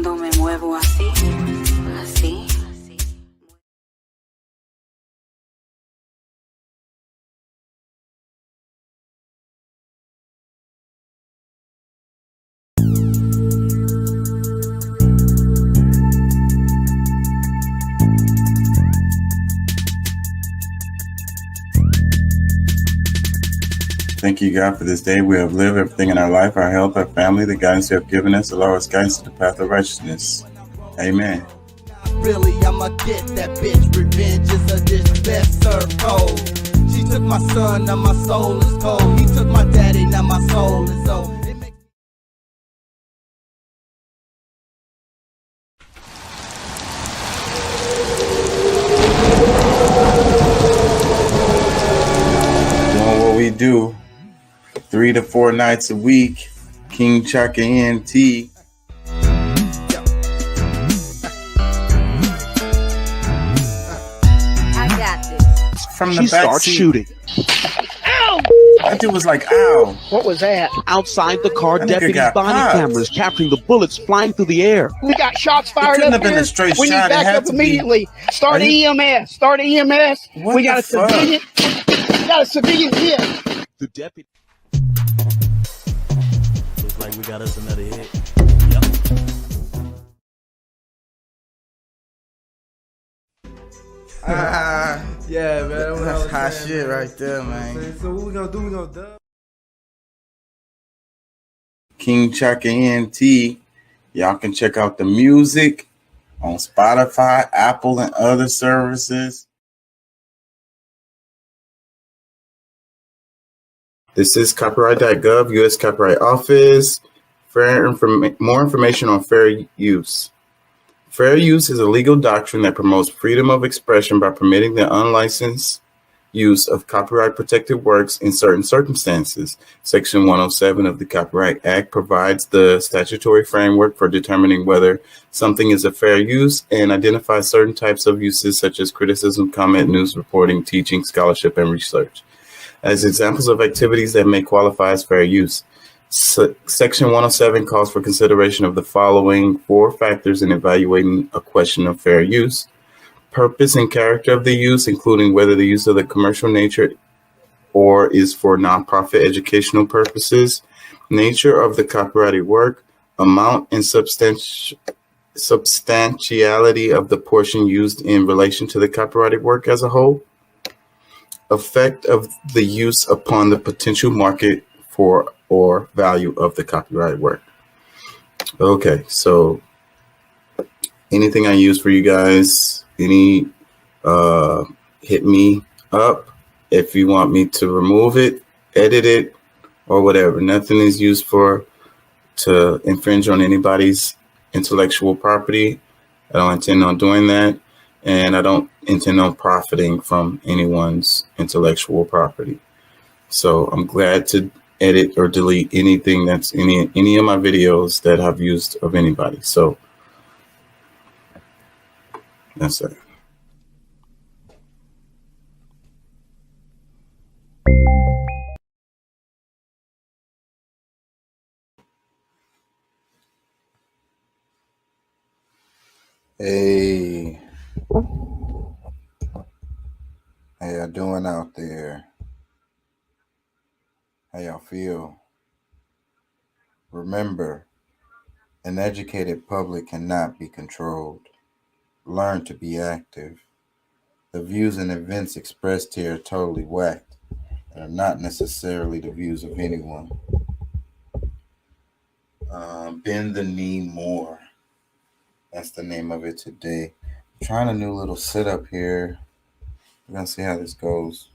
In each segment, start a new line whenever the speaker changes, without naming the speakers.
cuando me muevo así, así.
Thank you, God, for this day. We have lived everything in our life, our health, our family, the guidance you have given us, allow us guidance to the path of righteousness. Amen.
Really, I'ma get that bitch. Revenge is a dish best served cold. She took my son, now my soul is cold. He took my daddy, now my soul is old.
Doing what we do 3 to 4 nights a week. King Chaka ENT. From the
She
back
starts
seat.
shooting.
Ow!
That dude was like, ow.
What was that?
Outside the car,
That nigga
deputies'
got
body
popped.
cameras capturing the bullets flying through the air.
We got shots fired
couldn't
up
have been
here.
a straight
We need
shot. It had
backup
to be-
immediately. Start
Are you-
EMS. Start EMS.
What
We got
the
a
fuck?
civilian. We got a civilian hit.
The deputy.
Looks like we got us another hit.
Yeah, man.
That's hot shit right there, man.
So what we gonna do? We gonna dub?
King Chaka ENT. Y'all can check out the music on Spotify, Apple, and other services. This is copyright.gov, U.S. Copyright Office. More information on fair use. Fair use is a legal doctrine that promotes freedom of expression by permitting the unlicensed use of copyright-protected works in certain circumstances. Section 107 of the Copyright Act provides the statutory framework for determining whether something is a fair use and identifies certain types of uses such as criticism, comment, news reporting, teaching, scholarship, and research as examples of activities that may qualify as fair use. Section 107 calls for consideration of the following 4 factors in evaluating a question of fair use: purpose and character of the use, including whether the use of the commercial nature or is for nonprofit educational purposes, nature of the copyrighted work, amount and substantiality of the portion used in relation to the copyrighted work as a whole, effect of the use upon the potential market for or value of the copyrighted work. Okay, so anything I use for you guys, hit me up if you want me to remove it, edit it, or whatever. Nothing is used to infringe on anybody's intellectual property. I don't intend on doing that, and I don't intend on profiting from anyone's intellectual property. So I'm glad to edit or delete anything that's any of my videos that I've used of anybody. So that's it. Hey, how y'all doing out there? How y'all feel? Remember, an educated public cannot be controlled. Learn to be active. The views and events expressed here are totally whacked and are not necessarily the views of anyone. Bend the knee more. That's the name of it today. I'm trying a new little setup here. We're gonna see how this goes.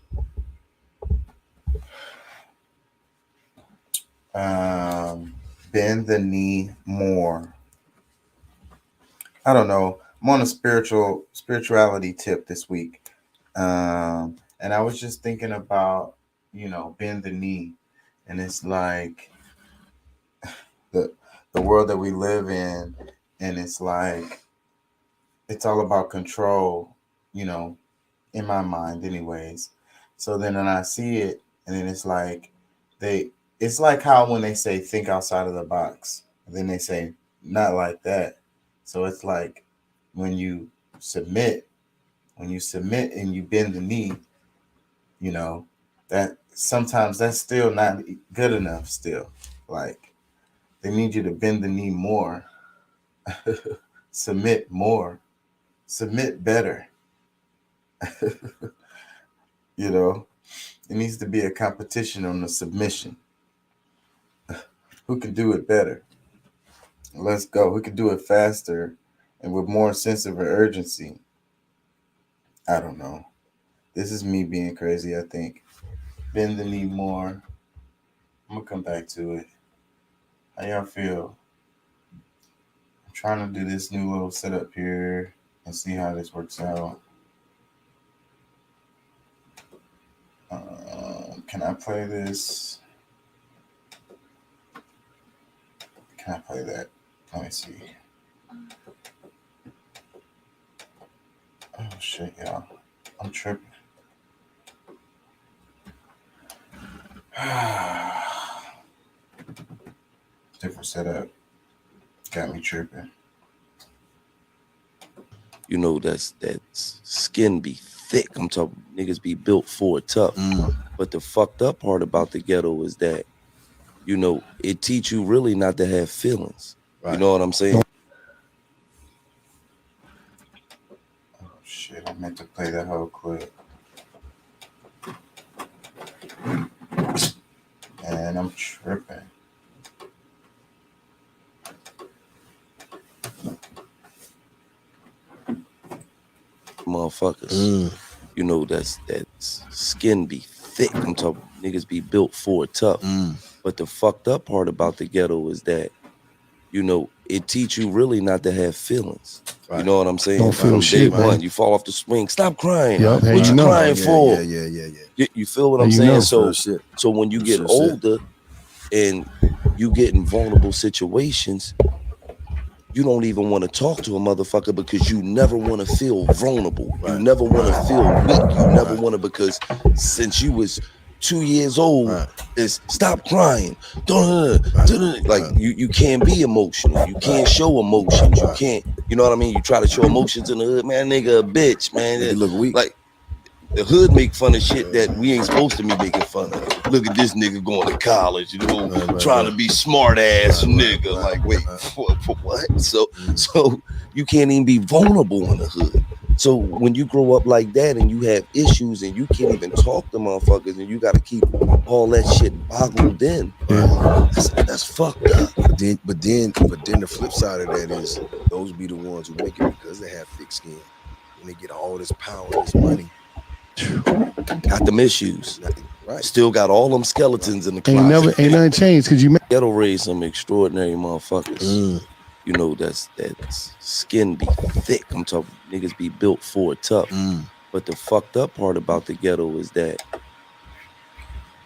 Bend the knee more. I don't know. I'm on a spirituality tip this week. And I was just thinking about, bend the knee. And it's like the world that we live in, and it's like it's all about control, in my mind anyways. So then when I see it, and then it's like it's like how when they say think outside of the box, and then they say not like that. So it's like when you submit and you bend the knee, you know, that sometimes that's still not good enough still. Like they need you to bend the knee more, submit more, submit better. You know, it needs to be a competition on the submission. Who can do it better? Let's go. Who can do it faster and with more sense of urgency? I don't know. This is me being crazy, I think. Bend the knee more. I'm going to come back to it. How y'all feel? I'm trying to do this new little setup here and see how this works out. Can I play this? Can I play that? Let me see. Oh, shit, y'all. I'm tripping. Different setup. Got me tripping.
You know, that's skin be thick. I'm talking niggas be built for it tough. But the fucked up part about the ghetto is that, you know, it teach you really not to have feelings. Right. You know what I'm saying?
Oh shit, I meant to play that whole clip. And I'm tripping.
Motherfuckers. You know, that's skin be thick. I'm talking niggas be built for it tough. But the fucked up part about the ghetto is that, you know, it teach you really not to have feelings. Right. You know what I'm saying?
Don't feel
From
shit,
day
man.
one, you fall off the swing. Stop crying.
Yep,
What you crying for?
Yeah.
You feel what I'm saying? So when you get
Shit.
older and you get in vulnerable situations, you don't even want to talk to a motherfucker because you never want to feel vulnerable. Right. You never want to feel weak. You never want to, because since you was 2 years old, is stop crying. Like you can't be emotional. You can't show emotions. You can't, you know what I mean? You try to show emotions in the hood, man, nigga a bitch, man.
You look weak.
Like the hood make fun of shit that we ain't supposed to be making fun of. Look at this nigga going to college, you know, trying to be smart ass nigga. Like, wait, for what? So you can't even be vulnerable in the hood. So when you grow up like that and you have issues and you can't even talk to motherfuckers and you got to keep all that shit boggled in, that's fucked up.
But then the flip side of that is those be the ones who make it because they have thick skin and they get all this power, this money.
Got them issues. Right. Still got all them skeletons in the closet.
Ain't nothing changed because you
ghetto raised some extraordinary motherfuckers. You know, that's skin be thick. I'm talking niggas be built for it tough. But the fucked up part about the ghetto is that.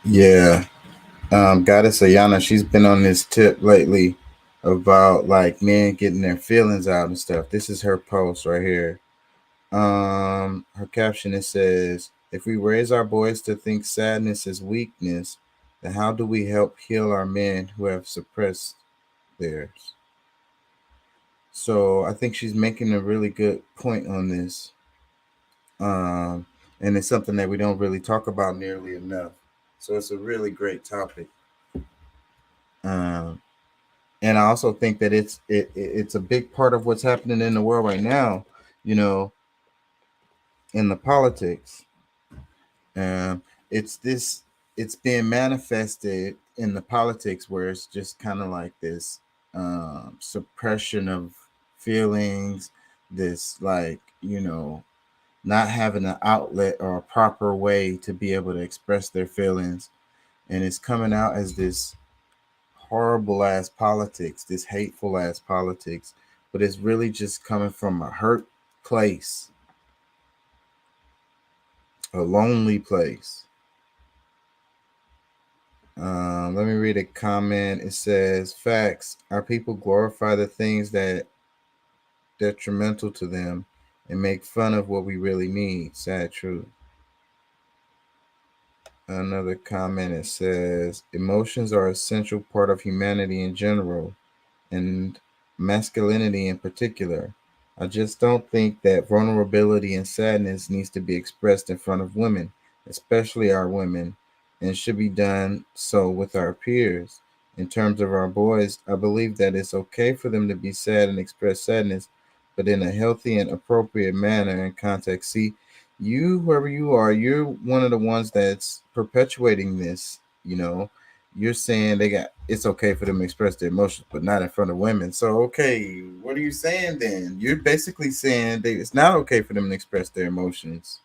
Yeah. Goddess Ayana, she's been on this tip lately about like men getting their feelings out and stuff. This is her post right here. Her caption, it says, if we raise our boys to think sadness is weakness, then how do we help heal our men who have suppressed theirs? So I think she's making a really good point on this. And it's something that we don't really talk about nearly enough. So it's a really great topic. And I also think that it's a big part of what's happening in the world right now, you know, in the politics. It's being manifested in the politics where it's just kind of like this suppression of feelings, this like, you know, not having an outlet or a proper way to be able to express their feelings. And it's coming out as this horrible ass politics, this hateful ass politics, but it's really just coming from a hurt place, a lonely place. Let me read a comment. It says, facts, our people glorify the things that detrimental to them and make fun of what we really need. Sad truth. Another comment, it says, emotions are an essential part of humanity in general, and masculinity in particular. I just don't think that vulnerability and sadness needs to be expressed in front of women, especially our women, and should be done so with our peers. In terms of our boys, I believe that it's okay for them to be sad and express sadness, but in a healthy and appropriate manner and context. See, you, whoever you are, you're one of the ones that's perpetuating this, you know. You're saying it's okay for them to express their emotions, but not in front of women. So, okay, what are you saying then? You're basically saying that it's not okay for them to express their emotions.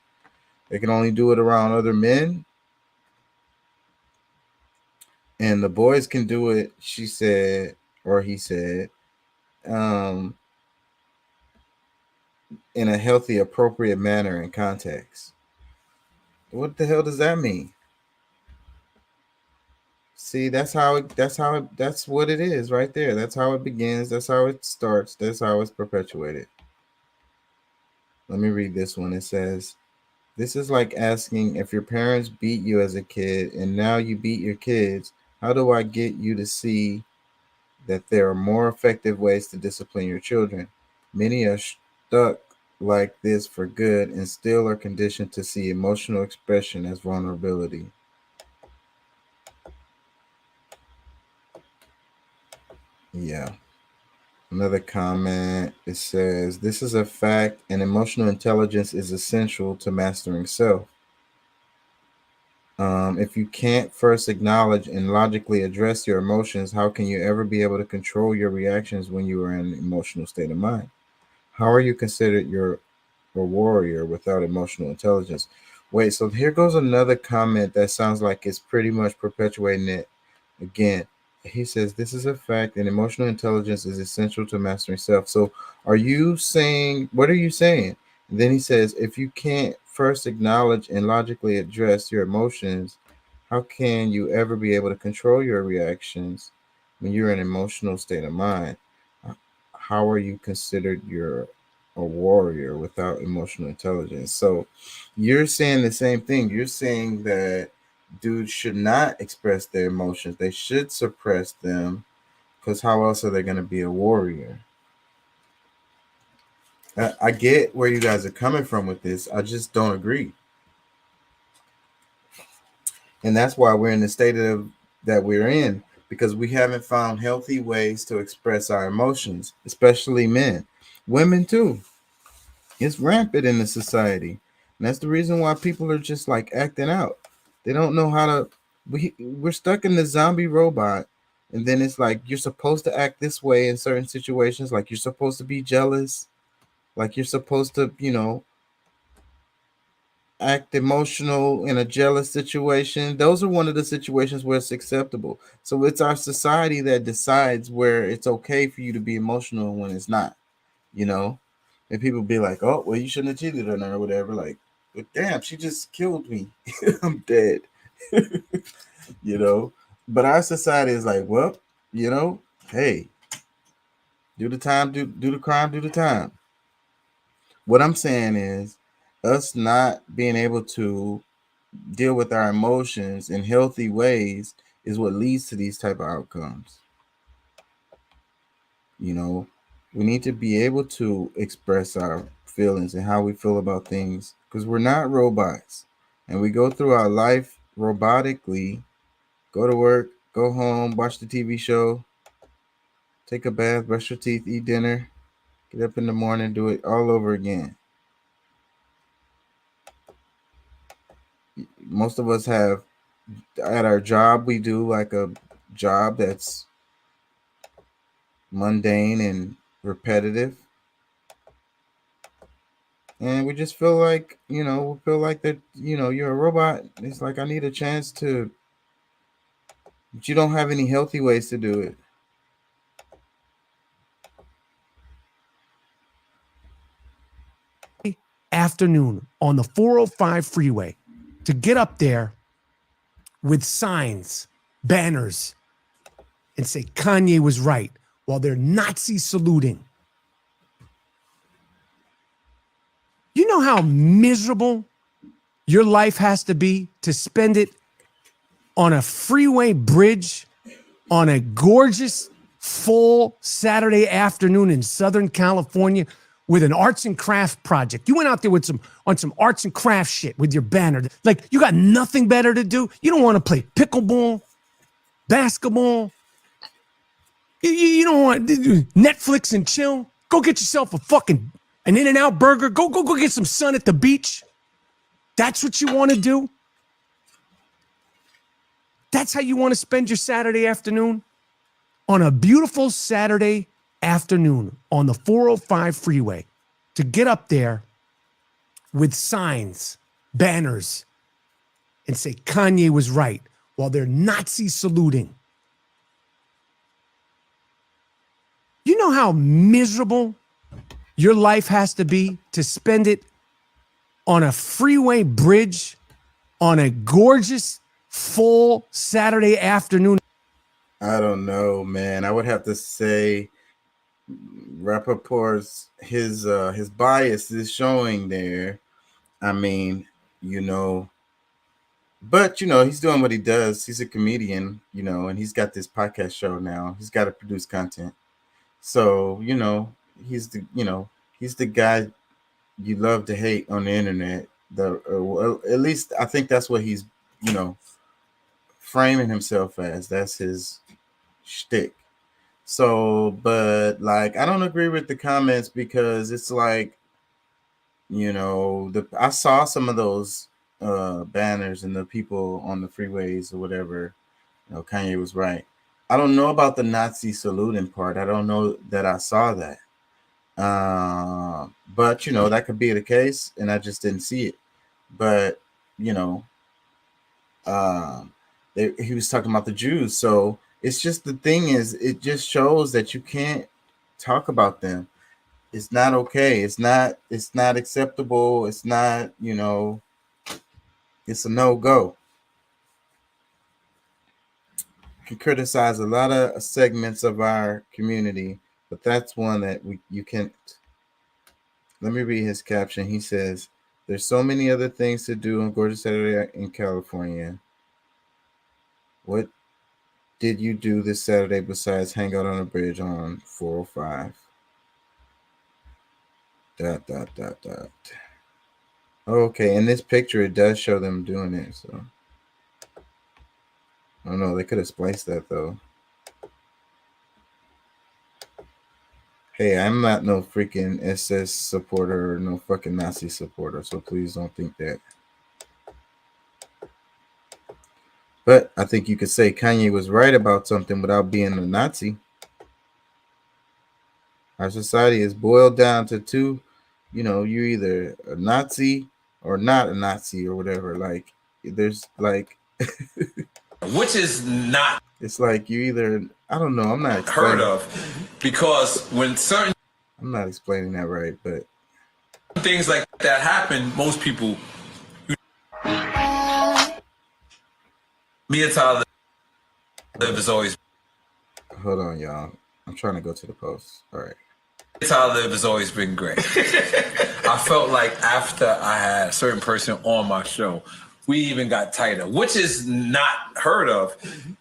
They can only do it around other men, and the boys can do it. She said, or he said, in a healthy, appropriate manner and context. What the hell does that mean? See, that's what it is right there. That's how it begins. That's how it starts. That's how it's perpetuated. Let me read this one. It says, this is like asking if your parents beat you as a kid and now you beat your kids. How do I get you to see that there are more effective ways to discipline your children? Many are stuck like this for good and still are conditioned to see emotional expression as vulnerability. Yeah. Another comment, it says, this is a fact and emotional intelligence is essential to mastering self. If you can't first acknowledge and logically address your emotions, how can you ever be able to control your reactions when you are in an emotional state of mind? How are you considered a warrior without emotional intelligence? Wait, so here goes another comment that sounds like it's pretty much perpetuating it again. He says, this is a fact and emotional intelligence is essential to mastering self. So are you saying, what are you saying? And then he says, if you can't first acknowledge and logically address your emotions, how can you ever be able to control your reactions when you're in an emotional state of mind? How are you considered a warrior without emotional intelligence? So you're saying the same thing. You're saying that dudes should not express their emotions. They should suppress them, because how else are they going to be a warrior? I get where you guys are coming from with this. I just don't agree. And that's why we're in the state that we're in, because we haven't found healthy ways to express our emotions, especially men. Women too. It's rampant in the society. And that's the reason why people are just like acting out. They don't know how to. We're stuck in the zombie robot, and then it's like you're supposed to act this way in certain situations, like you're supposed to be jealous, like you're supposed to, act emotional in a jealous situation. Those are one of the situations where it's acceptable. So it's our society that decides where it's okay for you to be emotional and when it's not, And people be like, oh, well, you shouldn't have cheated on her or whatever. Like, but damn, she just killed me. I'm dead. But our society is like, well, hey, do the time, do the crime, do the time. What I'm saying is us not being able to deal with our emotions in healthy ways is what leads to these type of outcomes. We need to be able to express our feelings and how we feel about things, because we're not robots and we go through our life robotically. Go to work, go home, watch the TV show, take a bath, brush your teeth, eat dinner, get up in the morning, do it all over again. Most of us have, at our job, we do like a job that's mundane and repetitive. And we just feel like, that, you're a robot. It's like, I need a chance to, but you don't have any healthy ways to do it.
Afternoon on the 405 freeway to get up there with signs, banners, and say Kanye was right while they're Nazi saluting. You know how miserable your life has to be to spend it on a freeway bridge on a gorgeous full Saturday afternoon in Southern California with an arts and craft project. You went out there with some arts and craft shit with your banner. Like, you got nothing better to do. You don't want to play pickleball, basketball. You don't want Netflix and chill. Go get yourself an In-N-Out burger. Go get some sun at the beach. That's what you want to do? That's how you want to spend your Saturday afternoon? On a beautiful Saturday afternoon on the 405 freeway, to get up there with signs, banners, and say Kanye was right while they're Nazi saluting. You know how miserable your life has to be to spend it on a freeway bridge on a gorgeous full Saturday afternoon?
I don't know, man. I would have to say Rappaport's his bias is showing there. I mean, but he's doing what he does. He's a comedian, and he's got this podcast show now. He's got to produce content. So, he's the guy you love to hate on the internet. At least I think that's what he's, framing himself as. That's his shtick. So, but like, I don't agree with the comments because it's like, I saw some of those banners and the people on the freeways or whatever. Kanye was right. I don't know about the Nazi saluting part. I don't know that I saw that. But that could be the case, and I just didn't see it. But he was talking about the Jews, so it's just, the thing is, it just shows that you can't talk about them. It's not okay. It's not acceptable. It's not, it's a no-go. You can criticize a lot of segments of our community, but that's one that you can't. Let me read his caption. He says, "There's so many other things to do on Gorgeous Saturday in California. What did you do this Saturday besides hang out on a bridge on 405? ... Okay, in this picture, it does show them doing it, so I don't know. They could have spliced that, though. Hey, I'm not no freaking SS supporter or no fucking Nazi supporter, so please don't think that. But I think you could say Kanye was right about something without being a Nazi. Our society is boiled down to two. You're either a Nazi or not a Nazi or whatever. Like, there's like...
Which is not...
It's like you either... I don't know. I'm not explaining.
Heard of. Because when certain...
I'm not explaining that right, but...
things like that happen, most people... Me and Tyler Live has always...
Hold on, y'all. I'm trying to go to the post. All right.
Tyler Live has always been great. I felt like after I had a certain person on my show, we even got tighter, which is not heard of,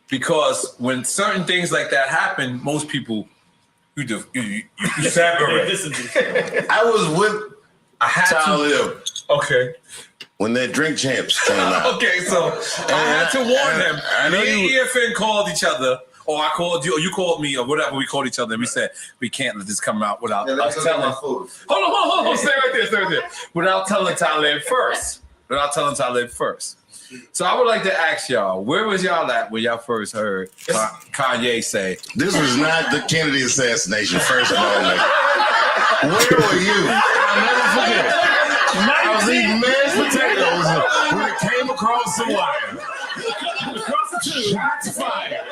because when certain things like that happen, most people you separate.
I was with Tyler Live.
Okay.
When that Drink Champs came out.
Okay, so I had to warn them. Me and EFN called each other, or I called you, or you called me, or whatever. We called each other, and we said we can't let this come out without us telling. Hold on, stay right there. Without telling Tyler first. So I would like to ask y'all, where was y'all at when y'all first heard Kanye say?
This was not the Kennedy assassination, first of all. Where were you? I'll never forget. I was eating mashed potatoes when it came across the wire. Shots fired.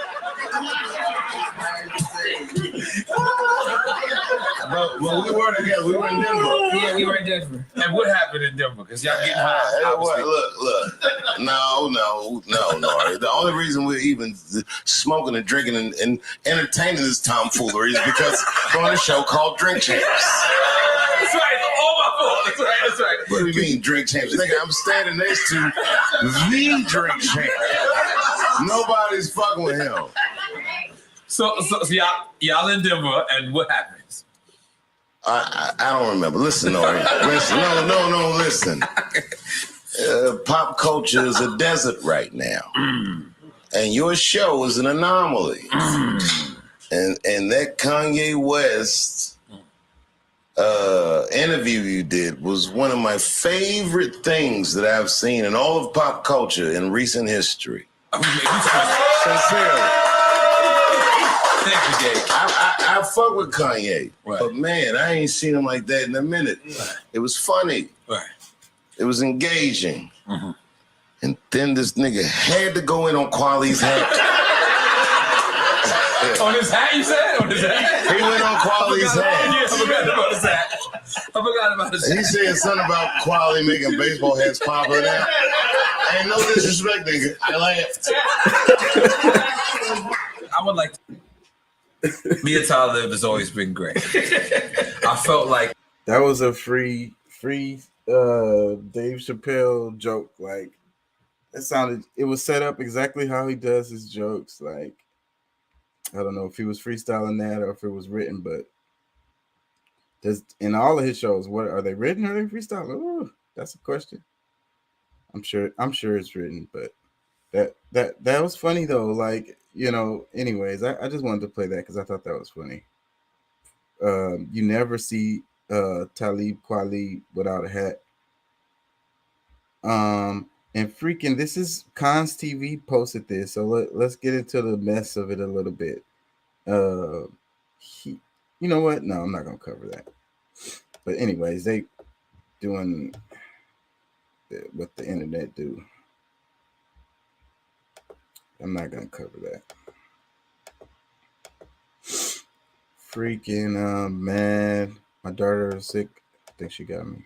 But when we were together, we were in Denver.
Yeah, we were in Denver. And what happened in Denver? Because y'all getting high.
Look. No. The only reason we're even smoking and drinking and entertaining this tomfoolery is because we're on a show called Drink Champs.
That's right. Oh, my fault. That's right.
What do you mean, Drink Champs? Nigga, I'm standing next to the Drink Champ. Nobody's fucking with him.
So y'all in Denver, and what happens?
I don't remember. Listen. Pop culture is a desert right now, and your show is an anomaly. And that Kanye West interview you did was one of my favorite things that I've seen in all of pop culture in recent history. Sincerely.
Thank you, Jay.
I fuck with Kanye, but man, I ain't seen him like that in a minute. It was funny. It was engaging. And then this nigga had to go in on Kweli's hat.
On his hat, you said? On his hat?
He went on Kweli's hat.
Yeah, I forgot about his hat.
He said something about Kweli making baseball hats popular now. Ain't no disrespect, nigga. I laughed.
I would like to. Me and Talib has always been great. I felt like
that was a free Dave Chappelle joke. Like it was set up exactly how he does his jokes. Like I don't know if he was freestyling that or if it was written, but in all of his shows, what are they written or are they freestyling? Ooh, that's a question. I'm sure it's written, but that was funny though. Like, you know, anyways, I just wanted to play that because I thought that was funny. You never see Talib Kweli without a hat. And freaking, this is Cons TV posted this, so let's get into the mess of it a little bit. You know what? No, I'm not gonna cover that. But anyways, they doing what the internet do. I'm not gonna cover that. Freaking man, my daughter is sick. I think she got me.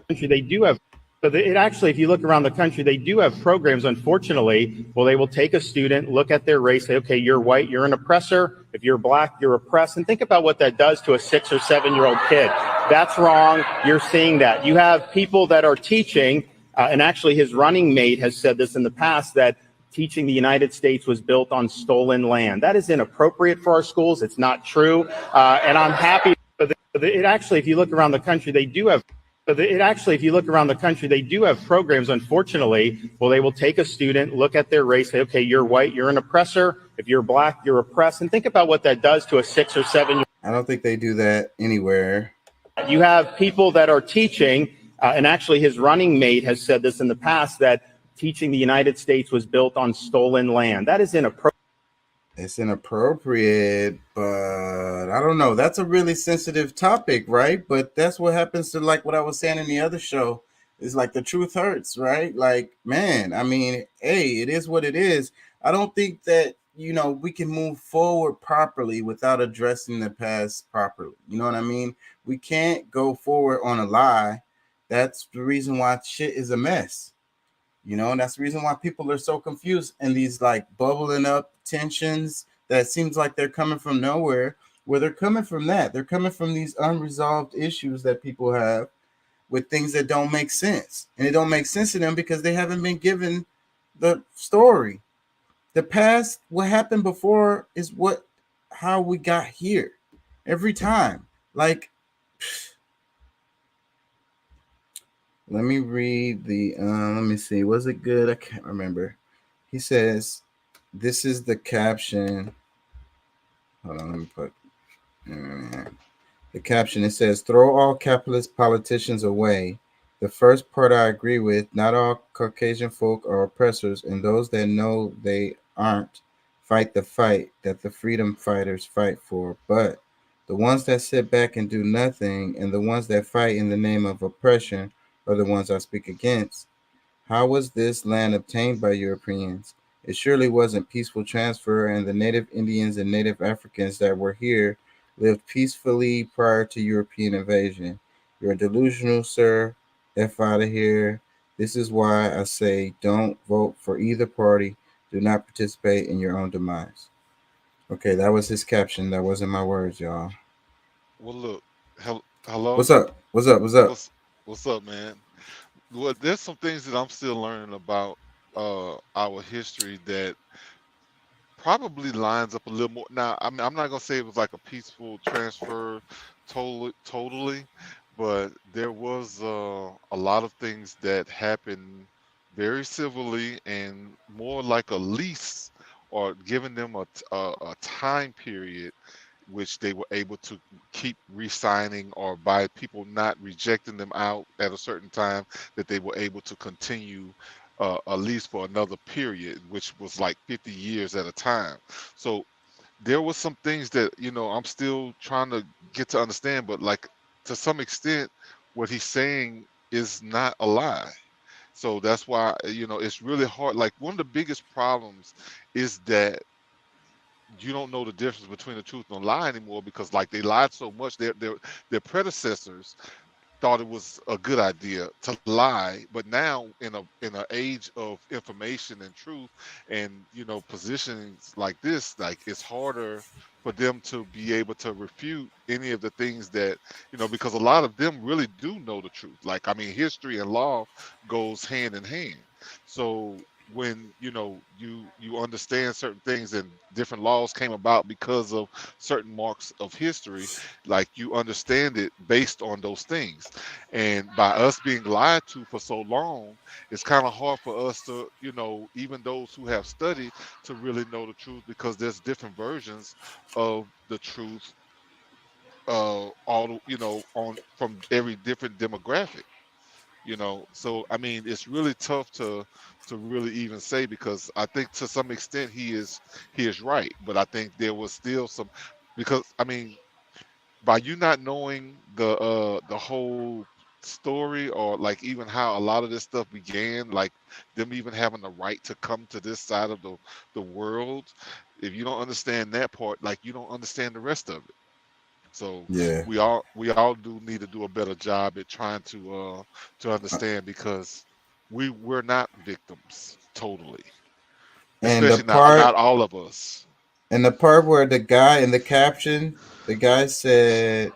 They do have, actually, if you look around the country, they do have programs, unfortunately, well, they will take a student, look at their race, say, okay, you're white, you're an oppressor. If you're black, you're oppressed. And think about what that does to a 6 or 7 year old kid. That's wrong. You're seeing that. You have people that are teaching, and actually his running mate has said this in the past, that teaching the United States was built on stolen land. That is inappropriate for our schools. It's not true. And I'm happy. Actually, if you look around the country, they do have programs, unfortunately, well, they will take a student, look at their race, say, okay, you're white, you're an oppressor. If you're black, you're oppressed. And think about what that does to a 6 or 7 year old.
I don't think they do that anywhere.
You have people that are teaching, and actually his running mate has said this in the past, that teaching the United States was built on stolen land. That is inappropriate.
It's inappropriate, but I don't know. That's a really sensitive topic, right? But that's what happens to, like what I was saying in the other show, is like the truth hurts, right? Like, man, I mean, hey, it is what it is. I don't think that, you know, we can move forward properly without addressing the past properly. You know what I mean? We can't go forward on a lie. That's the reason why shit is a mess. You know, and that's the reason why people are so confused and these like bubbling up tensions that seems like they're coming from nowhere. Where they're coming from that. They're coming from these unresolved issues that people have with things that don't make sense. And it don't make sense to them because they haven't been given the story. The past, what happened before is how we got here every time. Like, let me read the, let me see. Was it good? I can't remember. He says, this is the caption. Hold on, let me put the caption. It says, throw all capitalist politicians away. The first part I agree with. Not all Caucasian folk are oppressors, and those that know they aren't fight the fight that the freedom fighters fight for. But the ones that sit back and do nothing, and the ones that fight in the name of oppression, are the ones I speak against. How was this land obtained by Europeans? It surely wasn't peaceful transfer, and the native Indians and native Africans that were here lived peacefully prior to European invasion. You're delusional, sir. F out of here. This is why I say don't vote for either party. Do not participate in your own demise. Okay, that was his caption. That wasn't my words, y'all.
Well, look. Hello.
What's up? What's up? What's up?
What's up, man? Well, there's some things that I'm still learning about our history that probably lines up a little more. Now, I mean, I'm not gonna say it was like a peaceful transfer, totally, but there was a lot of things that happened very civilly and more like a lease or giving them a time period which they were able to keep re-signing, or by people not rejecting them out at a certain time, that they were able to continue at least for another period, which was like 50 years at a time. So there was some things that I'm still trying to get to understand, but like to some extent, what he's saying is not a lie. So that's why it's really hard. Like one of the biggest problems is that you don't know the difference between the truth and a lie anymore, because like they lied so much. Their predecessors thought it was a good idea to lie, but now in an age of information and truth and positionings like this, like it's harder for them to be able to refute any of the things that because a lot of them really do know the truth. Like, I mean, history and law goes hand in hand. So when you understand certain things, and different laws came about because of certain marks of history, like you understand it based on those things. And by us being lied to for so long, it's kind of hard for us to even those who have studied, to really know the truth, because there's different versions of the truth, all on from every different demographic. So I mean, it's really tough to really even say, because I think to some extent he is right, but I think there was still some, because I mean, by you not knowing the whole story, or like even how a lot of this stuff began, like them even having the right to come to this side of the world, if you don't understand that part, like you don't understand the rest of it. So
Yeah.
we all do need to do a better job at trying to
Uh,
understand, because we're not victims totally,
And the
especially not
part
all of us.
and the part where the guy in the caption, the guy said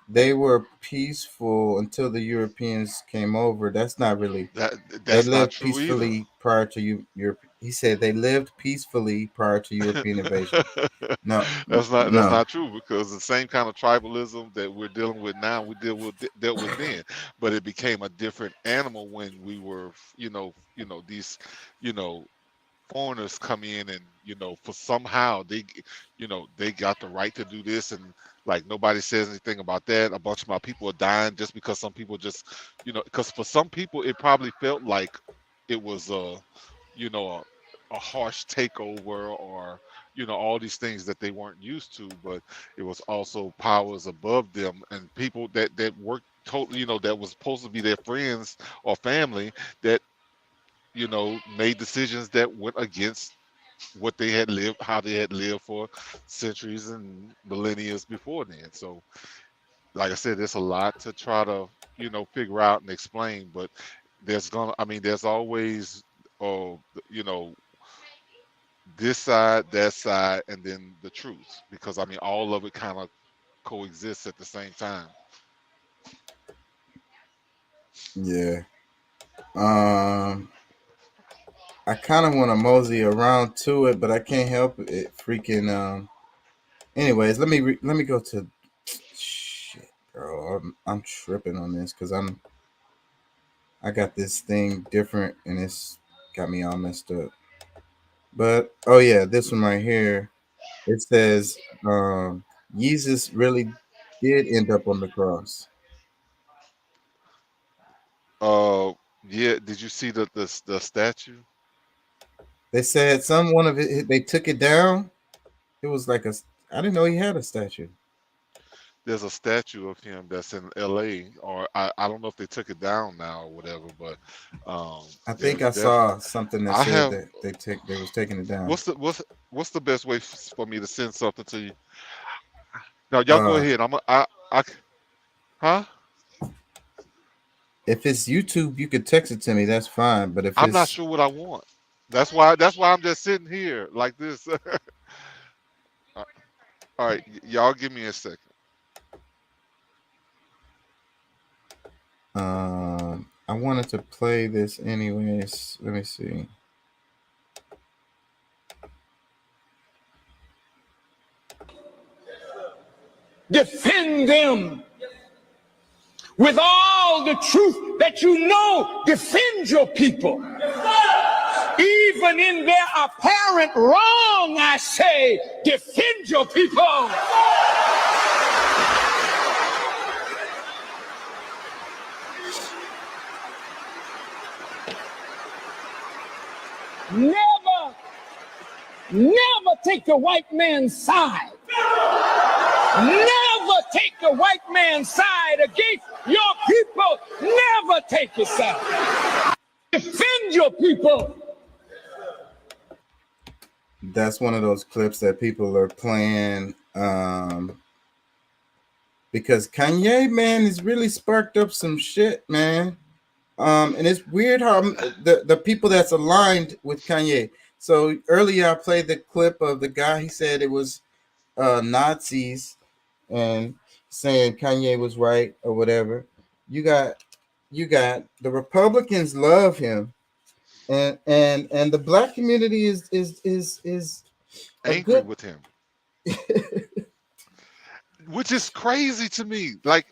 they were peaceful until the Europeans came over. That's not really.
That
They
that's not
lived
true either.
peacefully prior to you. Europe. He said they lived peacefully prior to European invasion. No,
That's
no.
not true, because the same kind of tribalism that we're dealing with now, we dealt with then, but it became a different animal when we were, these, you know, foreigners come in, and for somehow they got the right to do this, and like nobody says anything about that. A bunch of my people are dying just because some people just, because for some people it probably felt like it was a harsh takeover, or all these things that they weren't used to, but it was also powers above them, and people that worked totally, that was supposed to be their friends or family, that made decisions that went against what they had lived, how they had lived for centuries and millennia before then. So, like I said, there's a lot to try to, figure out and explain, but there's always, uh, you know, this side, that side, and then the truth, because I mean, all of it kind of coexists at the same time.
Yeah. Um. I kind of want to mosey around to it, but I can't help it. Freaking. Anyways, let me go to. Shit, bro. I'm tripping on this because I got this thing different and it's got me all messed up. But oh yeah, this one right here. It says Jesus really did end up on the cross.
Uh, yeah. Did you see the statue?
They said some one of it they took it down. It was like a. I didn't know he had a statue.
There's a statue of him that's in L.A., or I don't know if they took it down now or whatever, but
I think
there's
I
definitely.
saw something that
I
said
have.
that they was taking it down.
What's the best way for me to send something to you? Now y'all go
Uh,
ahead. Huh?
if it's YouTube, you could text it to me. That's fine. But if
I'm not
it's
sure what I want. That's why I'm just sitting here like this. All right, y'all give me a second.
I wanted to play this anyways. Let me see.
Defend them with all the truth that you know. Defend your people. Even in their apparent wrong, I say, defend your people. Never take the white man's side. Never take the white man's side against your people. Never take his side. Defend your people.
That's one of those clips that people are playing because Kanye, man, has really sparked up some shit, man. And it's weird how the people that's aligned with Kanye. So earlier I played the clip of the guy. He said it was Nazis and saying Kanye was right or whatever. You got the Republicans love him, and the black community is
angry with him, which is crazy to me. Like,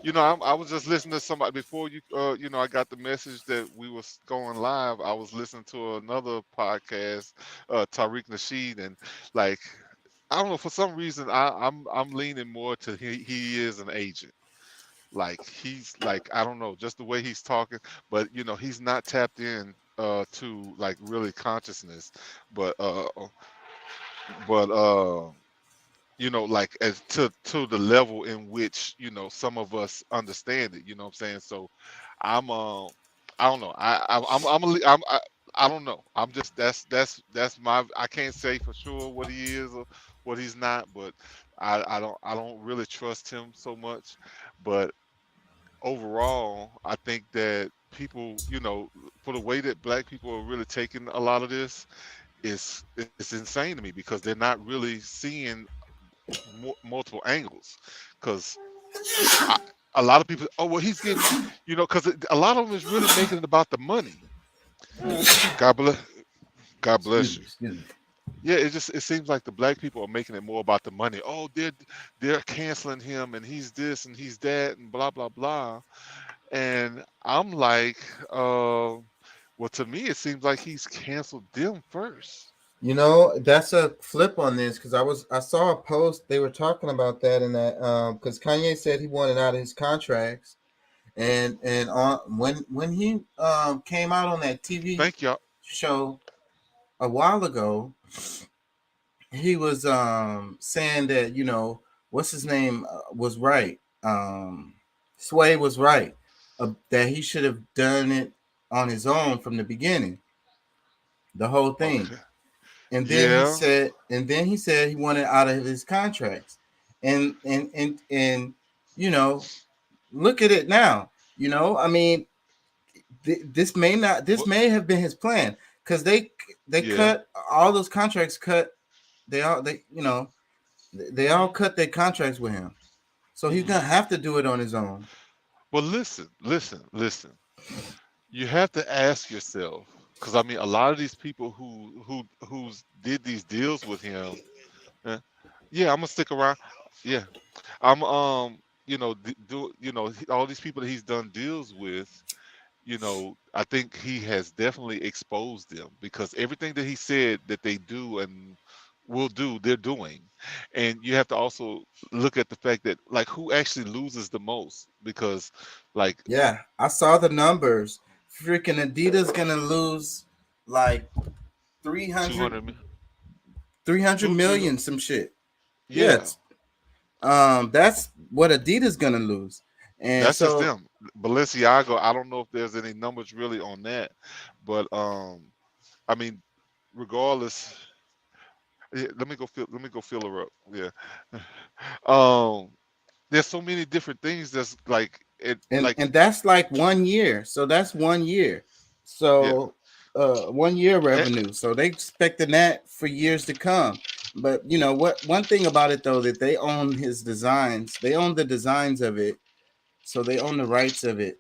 you know, I was just listening to somebody before you, you know, I got the message that we was going live. I was listening to another podcast, Tariq Nasheed, and like, I don't know, for some reason, I'm leaning more to he is an agent. Like, he's like, I don't know, just the way he's talking, but you know, he's not tapped in to like really consciousness, but you know, like as to the level in which, you know, some of us understand it, you know what I'm saying? So I don't know. I don't know. I'm just that's my, I can't say for sure what he is or what he's not, but I don't really trust him so much. But overall, I think that people, you know, for the way that black people are really taking a lot of this, it's insane to me, because they're not really seeing multiple angles. Because a lot of people, oh well, he's getting, you know, because a lot of them is really making it about the money. God bless you. Yeah, it seems like the black people are making it more about the money. Oh, they're canceling him, and he's this and he's that and blah blah blah. And I'm like, well, to me it seems like he's canceled them first.
You know, that's a flip on this, because I saw a post, they were talking about that, and that because Kanye said he wanted out of his contracts, and on when he came out on that TV show a while ago, he was saying that, you know, what's his name was right, Sway was right, that he should have done it on his own from the beginning, the whole thing. Okay. And then he said he wanted out of his contracts, and you know, look at it now. You know, I mean, this may have been his plan, because they cut all those contracts. They all cut their contracts with him, so he's gonna have to do it on his own.
Well, listen. You have to ask yourself. Because I mean, a lot of these people who did these deals with him, yeah, I'm gonna stick around. Yeah, I'm you know, you know, all these people that he's done deals with, you know, I think he has definitely exposed them, because everything that he said that they do and will do, they're doing. And you have to also look at the fact that, like, who actually loses the most, because like,
yeah, I saw the numbers. Freaking Adidas gonna lose like 300 million, some shit. Yeah. That's what Adidas gonna lose. And
that's just them. Balenciaga, I don't know if there's any numbers really on that, but I mean, regardless, let me go fill her up. Yeah. There's so many different things that's like it,
and that's like 1 year. So that's 1 year. So 1 year revenue. So they expecting that for years to come. But you know what? One thing about it though, that they own his designs. They own the designs of it. So they own the rights of it.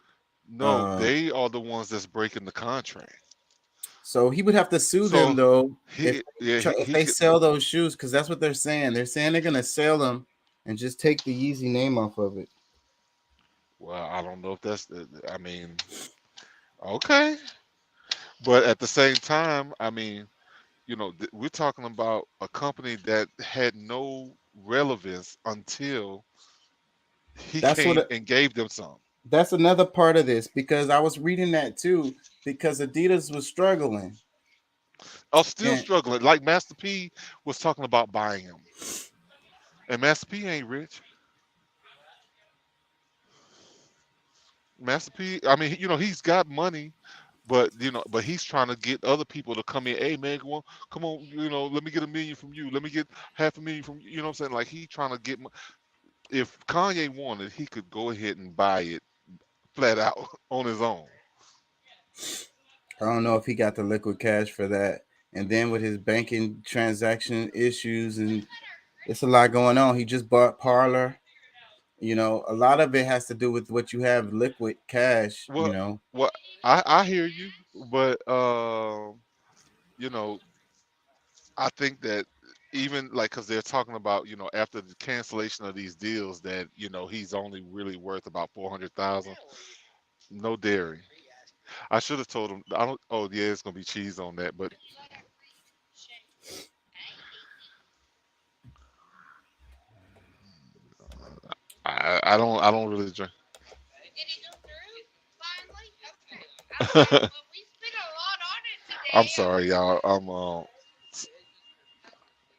No, they are the ones that's breaking the contract.
So he would have to sue
So
them though
he, yeah,
if
he
they
could.
sell those shoes, because that's what they're saying. They're saying they're gonna sell them and just take the Yeezy name off of it.
Well, I don't know if that's. I mean, okay, but at the same time, I mean, you know, we're talking about a company that had no relevance until he
That's
came
what
and gave them some.
that's another part of this, because I was reading that too, because Adidas was struggling.
I'm still
And
struggling. Like Master P was talking about buying him, and Master P ain't rich. Master P, I mean, you know, he's got money, but you know, but he's trying to get other people to come in. Hey man, come on, you know, let me get $1 million from you. Let me get $500,000 from you. You know what I'm saying? Like he trying to get. If Kanye wanted, he could go ahead and buy it flat out on his own.
I don't know if he got the liquid cash for that. And then with his banking transaction issues, and it's a lot going on. He just bought Parlor. You know, a lot of it has to do with what you have liquid cash, you know.
Well, I hear you, but you know, I think that even like because they're talking about, you know, after the cancellation of these deals that, you know, he's only really worth about 400,000. No dairy. I should have told him. I don't. Oh yeah, it's gonna be cheese on that, but I don't really drink. I'm sorry, y'all.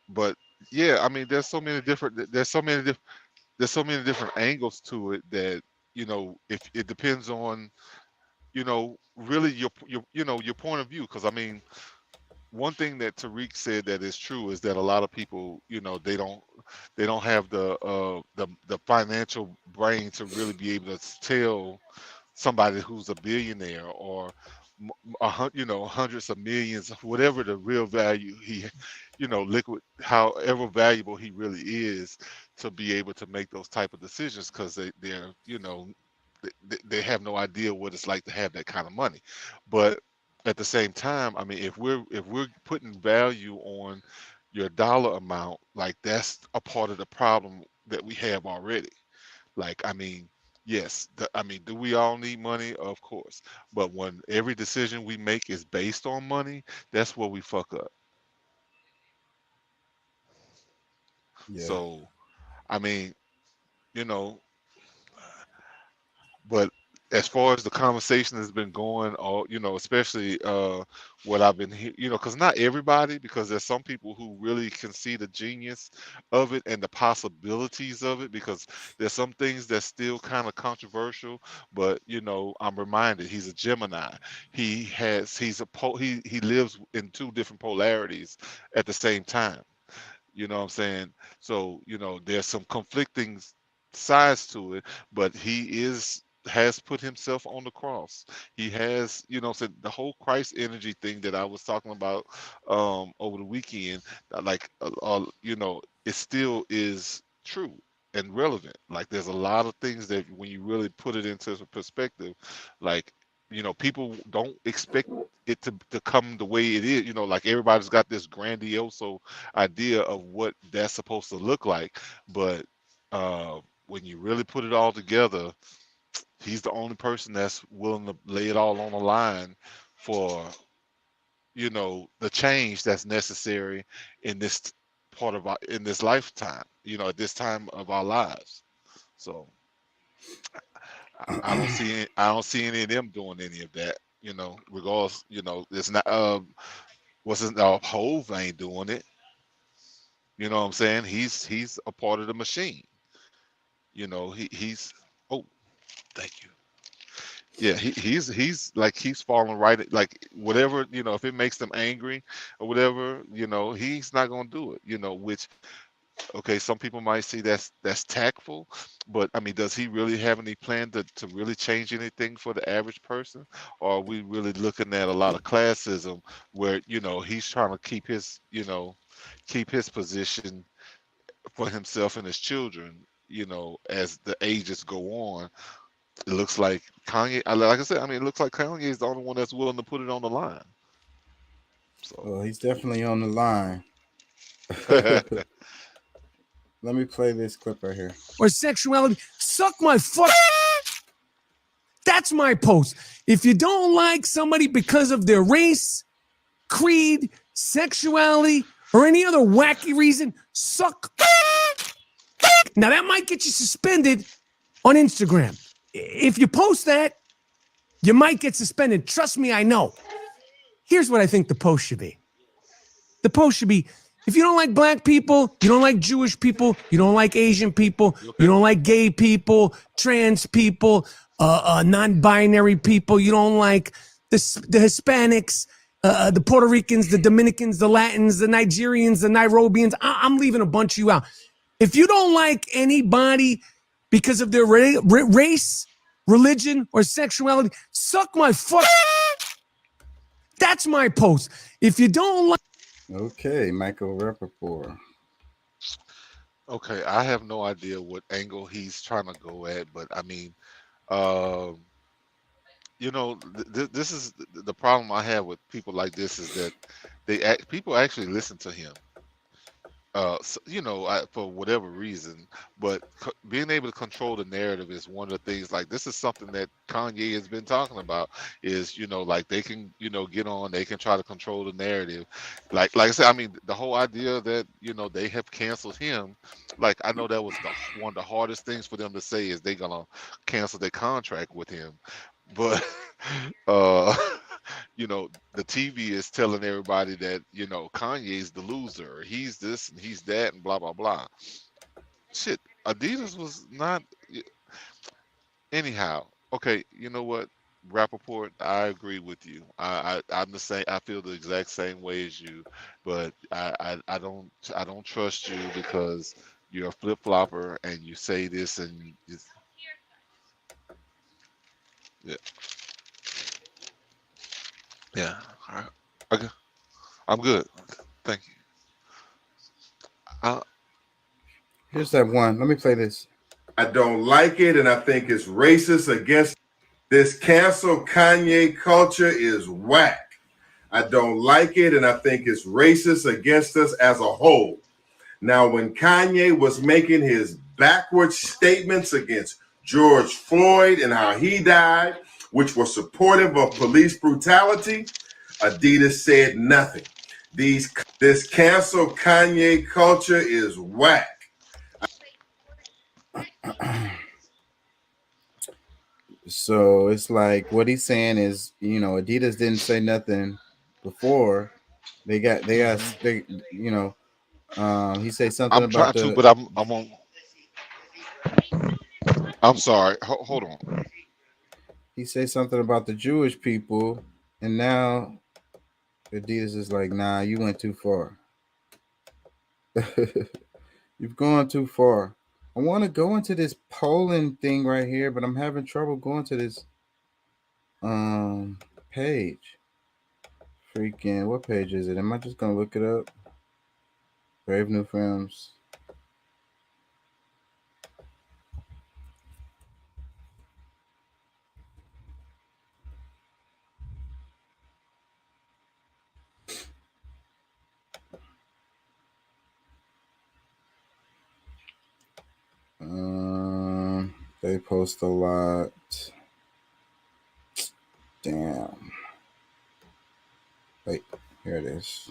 But yeah, I mean, there's so many different. There's so many different angles to it that, you know, if it depends on, you know, really your you know, your point of view. Because I mean, one thing that Tariq said that is true is that a lot of people, you know, they don't have the financial brain to really be able to tell somebody who's a billionaire or you know, hundreds of millions, whatever the real value he, you know, liquid, however valuable he really is, to be able to make those type of decisions, because they're, you know, they have no idea what it's like to have that kind of money. But at the same time, I mean, if we're putting value on your dollar amount, like that's a part of the problem that we have already. Like, I mean, yes, I mean, do we all need money? Of course. But when every decision we make is based on money, that's where we fuck up.
Yeah.
So, I mean, you know, but as far as the conversation has been going, all, you know, especially what I've been you know, because not everybody, because there's some people who really can see the genius of it and the possibilities of it, because there's some things that's still kind of controversial. But you know, I'm reminded he's a Gemini. He lives in two different polarities at the same time. You know what I'm saying? So, you know, there's some conflicting sides to it, but has put himself on the cross. He has, you know, said the whole Christ energy thing that I was talking about over the weekend, like you know, it still is true and relevant. Like there's a lot of things that when you really put it into perspective, like, you know, people don't expect it to come the way it is. You know, like everybody's got this grandiose idea of what that's supposed to look like, but when you really put it all together, he's the only person that's willing to lay it all on the line for, you know, the change that's necessary in this part of in this lifetime, you know, at this time of our lives. So I don't see any of them doing any of that, you know, regardless. You know, it's not what's his Hove ain't doing it. You know what I'm saying? He's a part of the machine. You know, he's oh, thank you. Yeah, he's like he's falling right like whatever, you know, if it makes them angry or whatever, you know, he's not gonna do it, you know, which okay, some people might see that's tactful, but I mean, does he really have any plan to really change anything for the average person? Or are we really looking at a lot of classism where, you know, he's trying to keep his, you know, keep his position for himself and his children, you know, as the ages go on, it looks like Kanye. Like I said, I mean, it looks like Kanye is the only one that's willing to put it on the line. So
Well, he's definitely on the line. Let me play this clip right here.
Or sexuality. Suck my fuck. That's my post. If you don't like somebody because of their race, creed, sexuality, or any other wacky reason, suck. Now that might get you suspended on Instagram. If you post that, you might get suspended. Trust me, I know. Here's what I think the post should be. The post should be, if you don't like black people, you don't like Jewish people, you don't like Asian people, you don't like gay people, trans people, non-binary people, you don't like the Hispanics, the Puerto Ricans, the Dominicans, the Latins, the Nigerians, the Nairobians, I'm leaving a bunch of you out. If you don't like anybody because of their race, religion, or sexuality, suck my fuck. That's my post. If you don't like...
Okay, Michael Rappaport.
Okay, I have no idea what angle he's trying to go at, but I mean, you know, this is the problem I have with people like this is that people actually listen to him. So, you know, for whatever reason, but being able to control the narrative is one of the things. Like, this is something that Kanye has been talking about. Is, you know, like they can, you know, get on, they can try to control the narrative. Like I said, I mean, the whole idea that, you know, they have canceled him. Like, I know that was one of the hardest things for them to say is they gonna cancel their contract with him, but you know, the TV is telling everybody that, you know, Kanye's the loser, he's this and he's that and blah blah blah. Shit, Adidas was not. Anyhow, okay, you know what, Rappaport, I agree with you. I'm the same. I feel the exact same way as you, but I don't trust you because you're a flip flopper and you say this and it's, yeah. Yeah. All right. Okay. I'm good. Thank you.
Here's that one. Let me play this.
I don't like it, and I think it's racist against this cancel Kanye culture is whack. I don't like it, and I think it's racist against us as a whole. Now, when Kanye was making his backward statements against George Floyd and how he died, which were supportive of police brutality, Adidas said nothing. This cancel Kanye culture is whack.
So it's like what he's saying is, you know, Adidas didn't say nothing before. They you know, he said something about
trying to, but I'm on. I'm sorry. Hold on.
He said something about the Jewish people, and now Adidas is like, nah, you went too far. You've gone too far. I want to go into this polling thing right here, but I'm having trouble going to this page. Freaking, what page is it? Am I just gonna look it up? Brave New Films. They post a lot. Damn. Wait, here it is.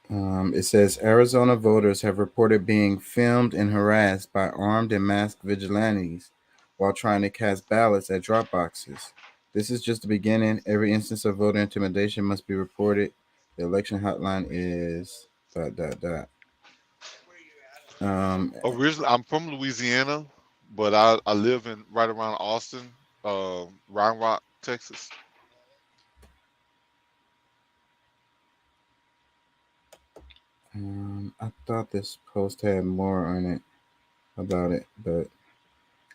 It says Arizona voters have reported being filmed and harassed by armed and masked vigilantes while trying to cast ballots at drop boxes. This is just the beginning. Every instance of voter intimidation must be reported. The election hotline is ...
Originally, I'm from Louisiana, but I live right around Austin, Round Rock, Texas.
I thought this post had more on it about it, but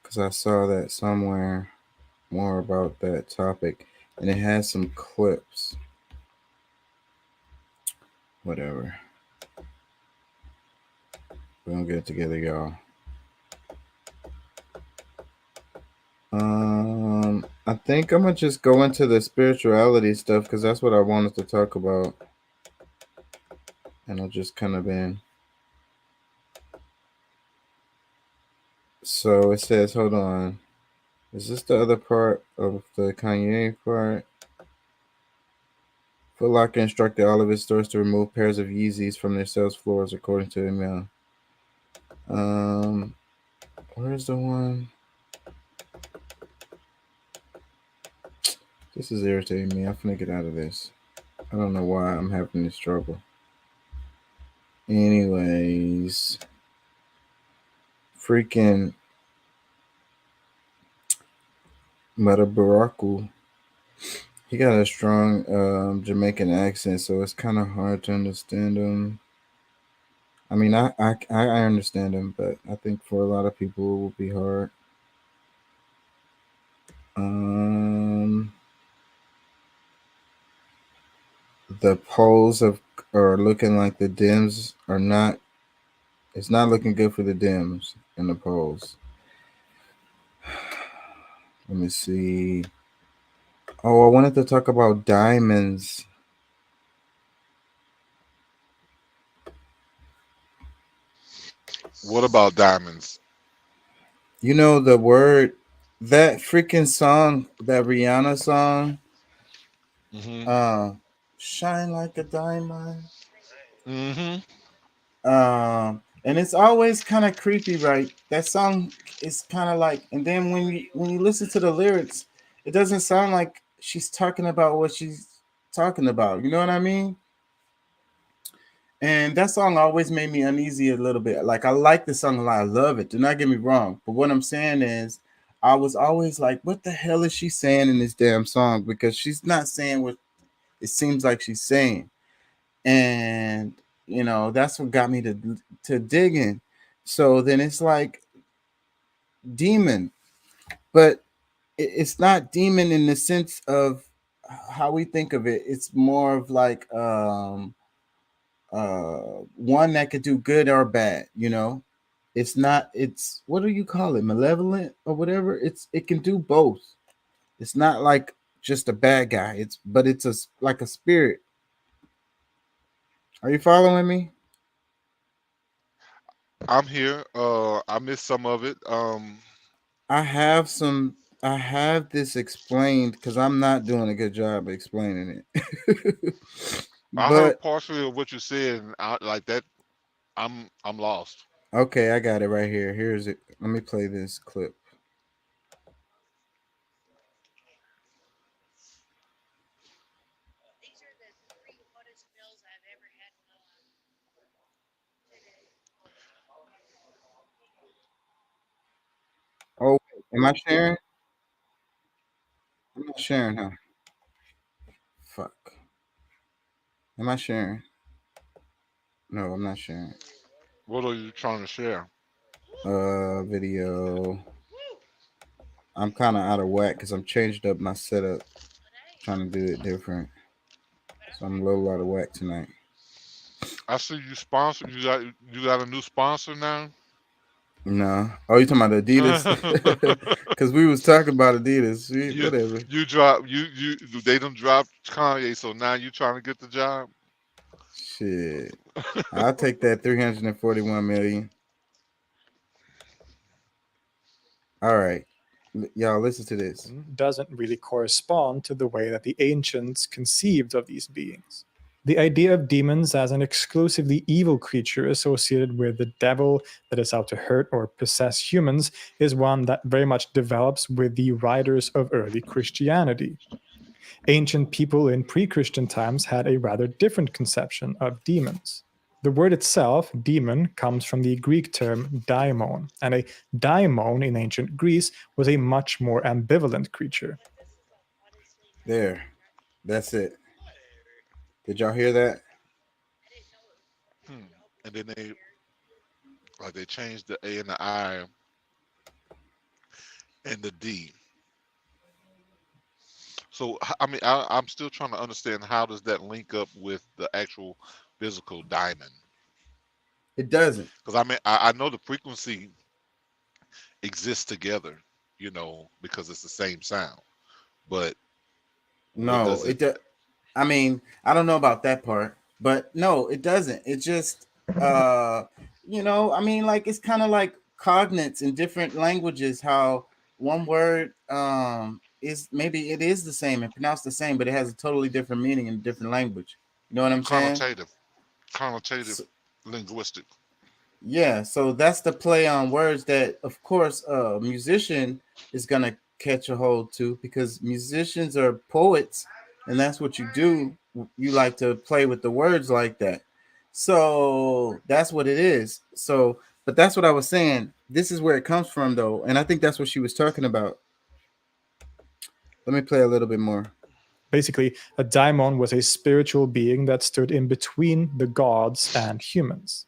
because I saw that somewhere more about that topic, and it has some clips. Whatever. We're gonna get it together, y'all. I think I'm gonna just go into the spirituality stuff because that's what I wanted to talk about, and I'll just kind of in. So it says, hold on, is this the other part of the Kanye part? Foot Locker instructed all of its stores to remove pairs of Yeezys from their sales floors, according to email. Where's the one? This is irritating me. I'm finna get out of this. I don't know why I'm having this trouble. Anyways, freaking Meta Baraku. He got a strong Jamaican accent, so it's kind of hard to understand him. I mean, I understand him, but I think for a lot of people it will be hard. The polls are looking like the Dems are not. It's not looking good for the Dems in the polls. Let me see. Oh, I wanted to talk about diamonds.
What about diamonds?
You know the word, that freaking song, that Rihanna song, "Shine Like a Diamond." And it's always kind of creepy, right? That song is kind of like, and then when you listen to the lyrics, it doesn't sound like she's talking about what she's talking about. You know what I mean? And that song always made me uneasy a little bit. Like, I like the song a lot. I love it. Do not get me wrong. But what I'm saying is, I was always like, what the hell is she saying in this damn song? Because she's not saying what it seems like she's saying. And, you know, that's what got me to digging. So then it's like demon. But it's not demon in the sense of how we think of it. It's more of like one that could do good or bad, you know. It's not, it's, what do you call it, malevolent or whatever. It can do both. It's not like just a bad guy, but it's like a spirit. Are you following me?
I'm here. I missed some of it.
I have this explained because I'm not doing a good job explaining it.
I
But
heard partially of what you said, and like that, I'm lost.
okay, I got it right here. Here's it. Let me play this clip. Oh, am I sharing? I'm not sharing, huh? Fuck. Am I sharing? No, I'm not sharing.
What are you trying to share?
Video. I'm kind of out of whack because I'm changed up my setup, trying to do it different. So I'm a little out of whack tonight.
I see you sponsor. You got a new sponsor now.
No. Oh, you talking about Adidas? Because we was talking about Adidas. Whatever.
You drop you. They done dropped Kanye, so now you trying to get the job.
Shit. I'll take that 341 million. All right. Y'all listen to this.
Doesn't really correspond to the way that the ancients conceived of these beings. The idea of demons as an exclusively evil creature associated with the devil that is out to hurt or possess humans is one that very much develops with the writers of early Christianity. Ancient people in pre-Christian times had a rather different conception of demons. The word itself, demon, comes from the Greek term daimon, and a daimon in ancient Greece was a much more ambivalent creature.
There. That's it. Did y'all hear that?
And then they changed the A and the I and the D. So I mean, I'm still trying to understand how does that link up with the actual physical diamond.
It doesn't.
Because I mean, I know the frequency exists together, you know, because it's the same sound. But
No, it does. I mean, I don't know about that part, but no, it doesn't. It just, you know, I mean, like it's kind of like cognates in different languages. How one word is maybe it is the same and pronounced the same, but it has a totally different meaning in a different language. You know what I'm saying?
Connotative linguistic.
Yeah, so that's the play on words that, of course, a musician is gonna catch a hold to because musicians are poets, and that's what you do. You like to play with the words like that. So that's what it is. So, but that's what I was saying. This is where it comes from, though, and I think that's what she was talking about. Let me play a little bit more.
Basically, a daimon was a spiritual being that stood in between the gods and humans.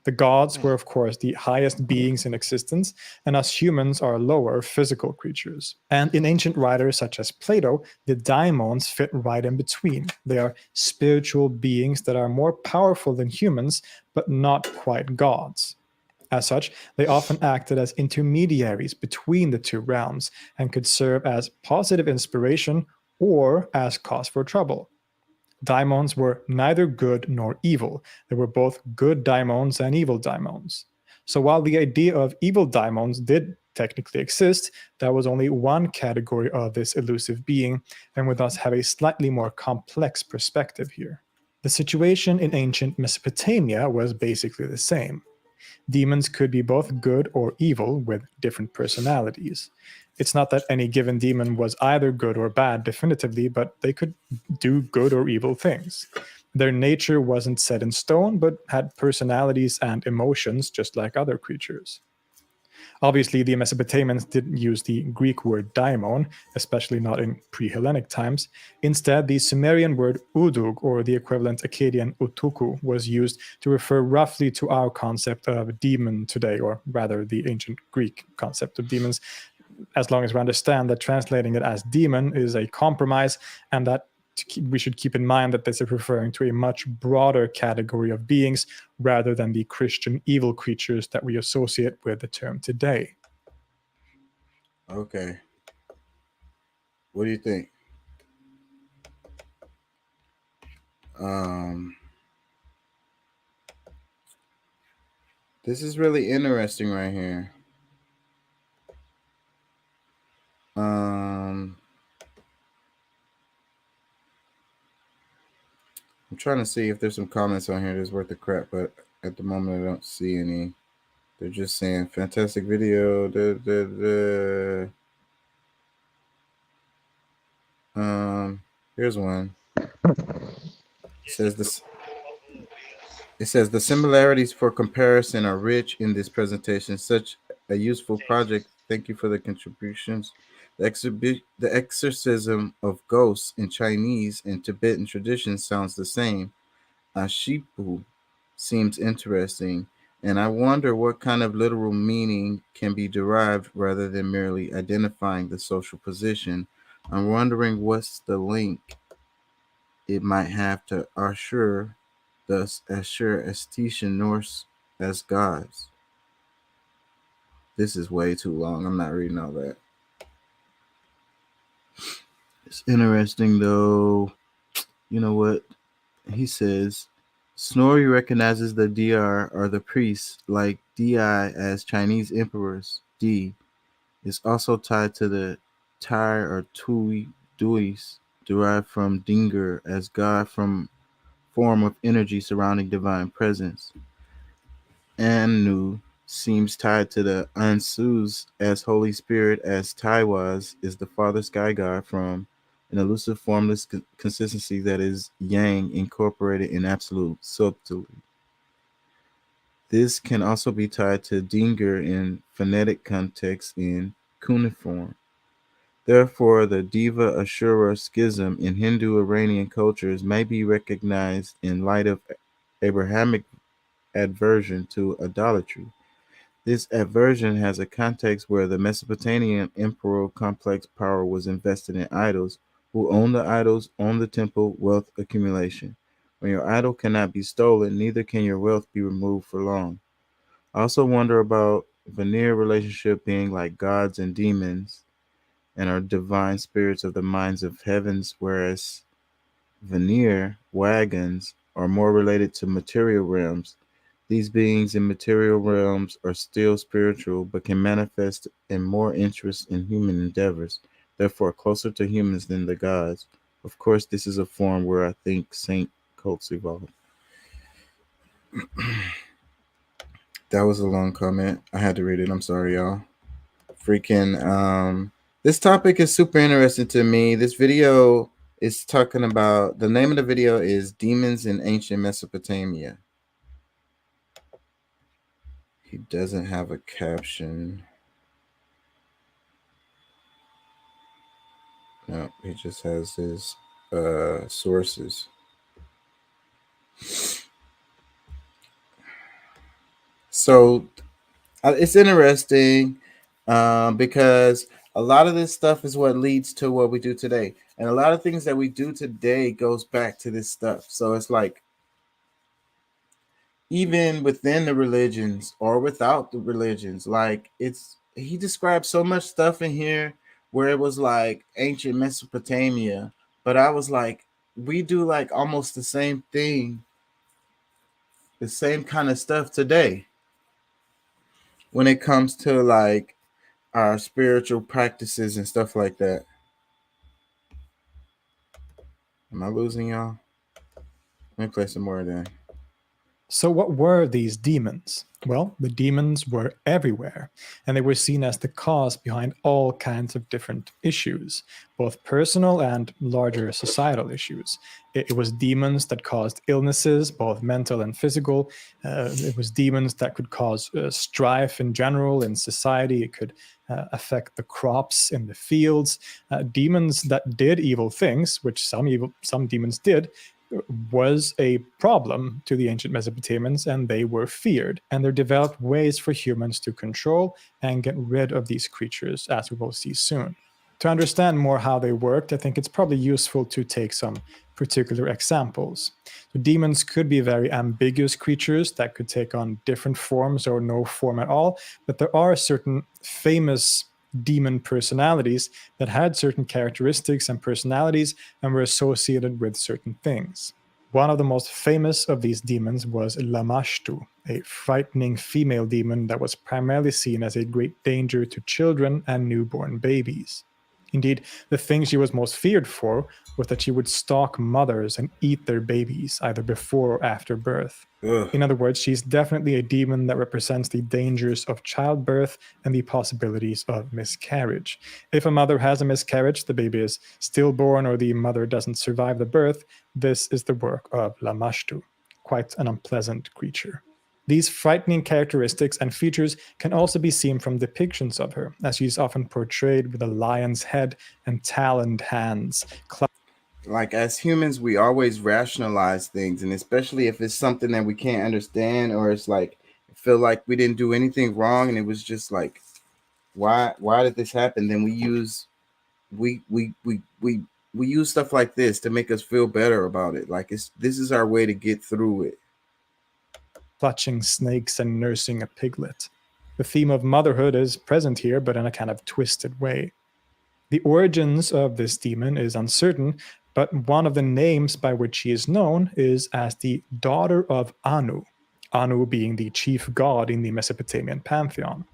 The gods were, of course, the highest beings in existence, and us humans are lower physical creatures. And in ancient writers such as Plato, the daimons fit right in between. They are spiritual beings that are more powerful than humans, but not quite gods. As such, they often acted as intermediaries between the two realms and could serve as positive inspiration or as cause for trouble. Daimons were neither good nor evil. There were both good daimons and evil daimons. So while the idea of evil daimons did technically exist, that was only one category of this elusive being, and would thus have a slightly more complex perspective here. The situation in ancient Mesopotamia was basically the same. Demons could be both good or evil with different personalities. It's not that any given demon was either good or bad definitively, but they could do good or evil things. Their nature wasn't set in stone, but had personalities and emotions just like other creatures. Obviously, the Mesopotamians didn't use the Greek word daimon, especially not in pre-Hellenic times. Instead, the Sumerian word udug, or the equivalent Akkadian utuku, was used to refer roughly to our concept of demon today, or rather the ancient Greek concept of demons, as long as we understand that translating it as demon is a compromise, and that we should keep in mind that this is referring to a much broader category of beings rather than the Christian evil creatures that we associate with the term today.
Okay. What do you think? This is really interesting right here. I'm trying to see if there's some comments on here that's worth a crap, but at the moment I don't see any. They're just saying fantastic video. Here's one. It says the similarities for comparison are rich in this presentation. Such a useful project. Thank you for the contributions. The exorcism of ghosts in Chinese and Tibetan traditions sounds the same. Ashipu seems interesting, and I wonder what kind of literal meaning can be derived rather than merely identifying the social position. I'm wondering what's the link it might have to Ashur, thus Ashur Estetian Norse as gods. This is way too long. I'm not reading all that. It's interesting though. You know what? He says Snorri recognizes the Dr are the priests, like Di as Chinese emperors. D is also tied to the Tai or Duis, derived from Dingir as god from form of energy surrounding divine presence. Anu seems tied to the Ansus as Holy Spirit, as Taiwas is the Father Sky God from an elusive formless consistency that is Yang incorporated in absolute subtlety. This can also be tied to Dingir in phonetic context in cuneiform. Therefore, the Deva Ashura schism in Hindu-Iranian cultures may be recognized in light of Abrahamic aversion to idolatry. This aversion has a context where the Mesopotamian imperial complex power was invested in idols. Who owned the idols, owned the temple, wealth accumulation. When your idol cannot be stolen, neither can your wealth be removed for long. I also wonder about veneer relationship being like gods and demons and are divine spirits of the minds of heavens, whereas veneer wagons are more related to material realms. These beings in material realms are still spiritual, but can manifest in more interest in human endeavors, therefore closer to humans than the gods. Of course, this is a form where I think saint cults evolved. That was a long comment. I had to read it. I'm sorry, y'all. This topic is super interesting to me. This video is talking about, the name of the video is Demons in Ancient Mesopotamia. He doesn't have a caption. No, he just has his sources. So it's interesting because a lot of this stuff is what leads to what we do today. And a lot of things that we do today goes back to this stuff. So it's like, even within the religions or without the religions, like he described so much stuff in here where it was like ancient Mesopotamia, but I was like, we do like almost the same thing, the same kind of stuff today when it comes to like our spiritual practices and stuff like that. Am I losing y'all? Let me play some more then.
So what were these demons? Well, the demons were everywhere, and they were seen as the cause behind all kinds of different issues, both personal and larger societal issues. It was demons that caused illnesses, both mental and physical. It was demons that could cause strife in general in society. It could affect the crops in the fields. Demons that did evil things, which some demons did, was a problem to the ancient Mesopotamians, and they were feared. And there developed ways for humans to control and get rid of these creatures, as we will see soon. To understand more how they worked, I think it's probably useful to take some particular examples. So demons could be very ambiguous creatures that could take on different forms or no form at all, but there are certain famous demon personalities that had certain characteristics and personalities and were associated with certain things. One of the most famous of these demons was Lamashtu, a frightening female demon that was primarily seen as a great danger to children and newborn babies. Indeed, the thing she was most feared for was that she would stalk mothers and eat their babies, either before or after birth.
Ugh.
In other words, she's definitely a demon that represents the dangers of childbirth and the possibilities of miscarriage. If a mother has a miscarriage, the baby is stillborn, or the mother doesn't survive the birth, this is the work of Lamashtu, quite an unpleasant creature. These frightening characteristics and features can also be seen from depictions of her, as she is often portrayed with a lion's head and taloned hands.
Like as humans, we always rationalize things, and especially if it's something that we can't understand, or it's like feel like we didn't do anything wrong, and it was just like, why did this happen? Then we use stuff like this to make us feel better about it. Like this is our way to get through it.
Clutching snakes and nursing a piglet. The theme of motherhood is present here, but in a kind of twisted way. The origins of this demon is uncertain, but one of the names by which she is known is as the daughter of Anu, Anu being the chief god in the Mesopotamian pantheon.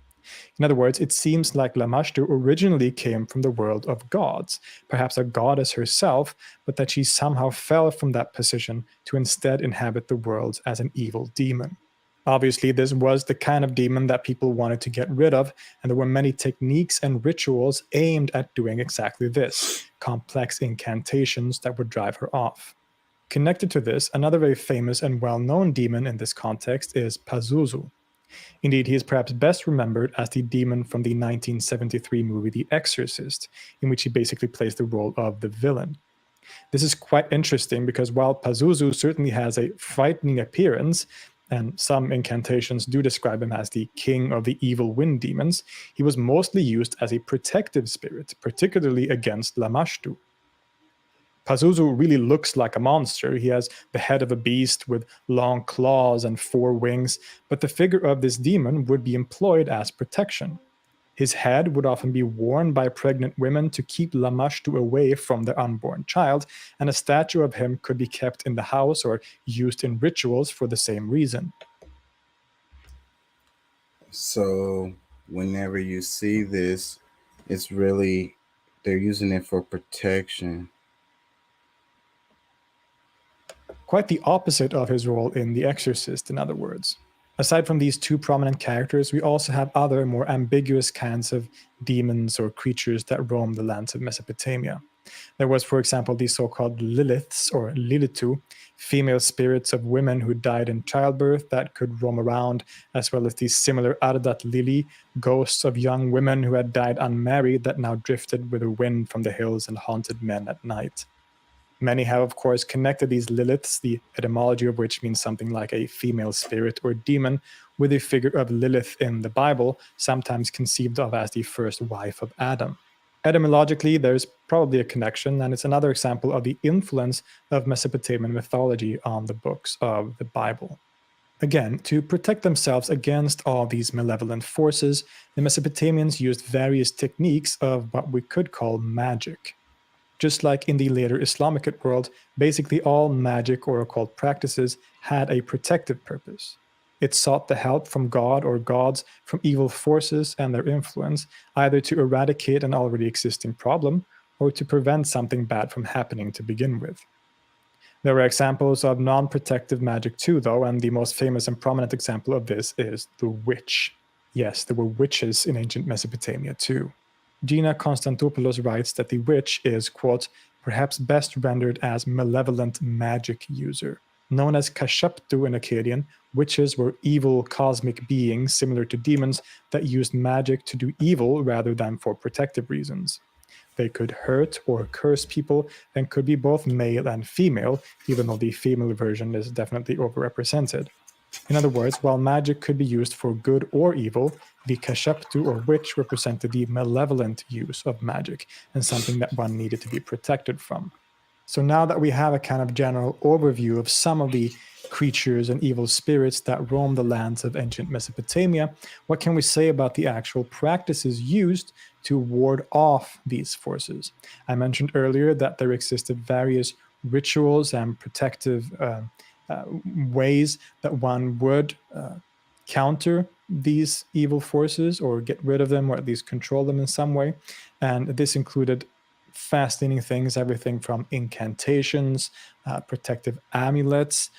In other words, it seems like Lamashtu originally came from the world of gods, perhaps a goddess herself, but that she somehow fell from that position to instead inhabit the world as an evil demon. Obviously, this was the kind of demon that people wanted to get rid of, and there were many techniques and rituals aimed at doing exactly this, complex incantations that would drive her off. Connected to this, another very famous and well-known demon in this context is Pazuzu. Indeed, he is perhaps best remembered as the demon from the 1973 movie The Exorcist, in which he basically plays the role of the villain. This is quite interesting because while Pazuzu certainly has a frightening appearance, and some incantations do describe him as the king of the evil wind demons, he was mostly used as a protective spirit, particularly against Lamashtu. Pazuzu really looks like a monster. He has the head of a beast with long claws and 4 wings, but the figure of this demon would be employed as protection. His head would often be worn by pregnant women to keep Lamashtu away from their unborn child, and a statue of him could be kept in the house or used in rituals for the same reason.
So whenever you see this, it's really, they're using it for protection.
Quite the opposite of his role in The Exorcist, in other words. Aside from these 2 prominent characters, we also have other more ambiguous kinds of demons or creatures that roam the lands of Mesopotamia. There was, for example, the so-called Liliths, or Lilitu, female spirits of women who died in childbirth that could roam around, as well as the similar Ardat Lili, ghosts of young women who had died unmarried that now drifted with the wind from the hills and haunted men at night. Many have, of course, connected these Liliths, the etymology of which means something like a female spirit or demon, with the figure of Lilith in the Bible, sometimes conceived of as the first wife of Adam. Etymologically, there's probably a connection, and it's another example of the influence of Mesopotamian mythology on the books of the Bible. Again, to protect themselves against all these malevolent forces, the Mesopotamians used various techniques of what we could call magic. Just like in the later Islamic world, basically all magic or occult practices had a protective purpose. It sought the help from God or gods from evil forces and their influence, either to eradicate an already existing problem or to prevent something bad from happening to begin with. There are examples of non-protective magic too, though, and the most famous and prominent example of this is the witch. Yes, there were witches in ancient Mesopotamia too. Gina Konstantopoulos writes that the witch is, quote, perhaps best rendered as malevolent magic user. Known as Kashaptu in Akkadian, witches were evil cosmic beings similar to demons that used magic to do evil rather than for protective reasons. They could hurt or curse people and could be both male and female, even though the female version is definitely overrepresented. In other words, while magic could be used for good or evil, the Kashaptu or witch represented the malevolent use of magic and something that one needed to be protected from. So now that we have a kind of general overview of some of the creatures and evil spirits that roam the lands of ancient Mesopotamia, what can we say about the actual practices used to ward off these forces? I mentioned earlier that there existed various rituals and protective ways that one would counter these evil forces or get rid of them or at least control them in some way. And this included fascinating things, everything from incantations, protective amulets,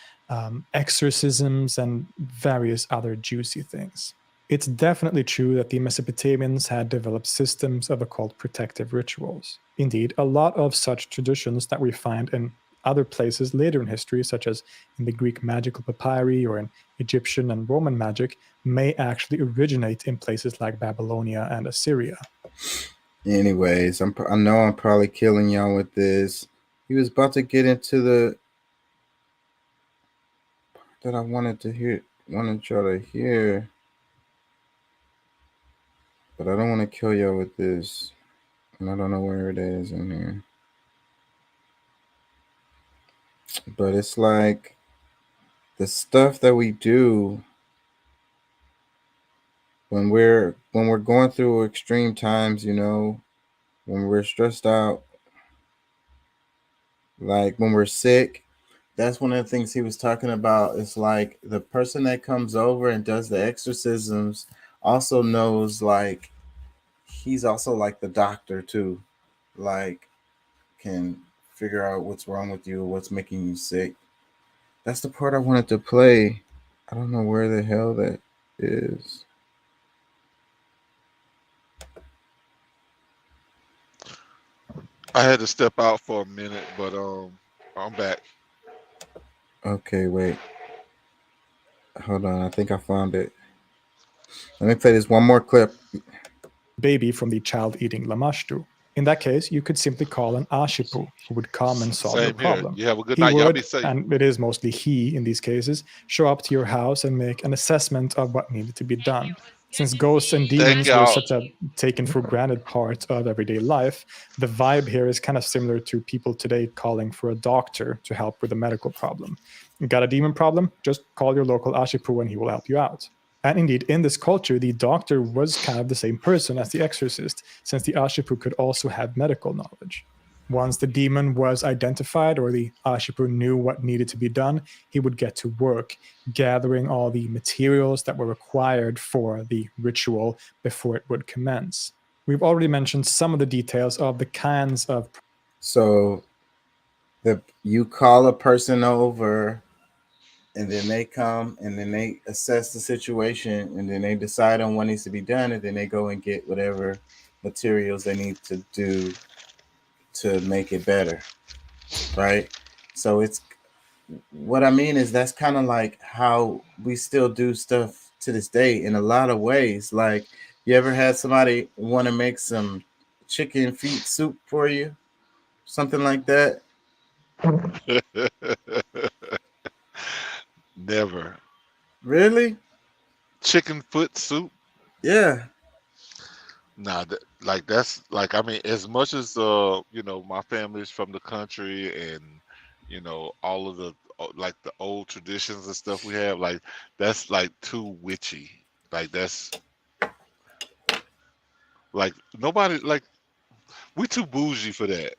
exorcisms, and various other juicy things. It's definitely true that the Mesopotamians had developed systems of occult protective rituals. Indeed, a lot of such traditions that we find in other places later in history, such as in the Greek magical papyri or in Egyptian and Roman magic, may actually originate in places like Babylonia and Assyria.
Anyways, I know I'm probably killing y'all with this. He was about to get into the that I wanted y'all to hear, but I don't want to kill y'all with this, and I don't know where it is in here. But it's like the stuff that we do when we're going through extreme times, you know, when we're stressed out, like when we're sick. That's one of the things he was talking about. It's like the person that comes over and does the exorcisms also knows, like, he's also like the doctor too, like can figure out what's wrong with you, what's making you sick. That's the part I wanted to play. I don't know where the hell that is.
I had to step out for a minute, but I'm back.
Okay, wait. Hold on, I think I found it. Let me play this one more clip.
Baby from the child-eating Lamashtu. In that case, you could simply call an Ashipu who would come and solve your problem.
You have a good
He
night. Y'all
would,
be safe.
and it is mostly he in these cases, show up to your house and make an assessment of what needed to be done. Since ghosts and
Thank
demons were
y'all.
such a taken for granted part of everyday life, the vibe here is kind of similar to people today calling for a doctor to help with a medical problem. You got a demon problem? Just call your local Ashipu and he will help you out. And indeed, in this culture, the doctor was kind of the same person as the exorcist, since the Ashipu could also have medical knowledge. Once the demon was identified or the Ashipu knew what needed to be done, he would get to work, gathering all the materials that were required for the ritual before it would commence. We've already mentioned some of the details of the kinds of...
So you call a person over, and then they come, and then they assess the situation, and then they decide on what needs to be done, and then they go and get whatever materials they need to do to make it better, right? So it's what I mean is that's kind of like how we still do stuff to this day in a lot of ways. Like, you ever had somebody want to make some chicken feet soup for you, something like that?
Never.
Really?
Chicken foot soup?
Yeah.
Nah, that's like, I mean, as much as you know, my family's from the country, and you know, all of the like the old traditions and stuff we have, like that's like too witchy. Like that's like nobody, like we too bougie for that.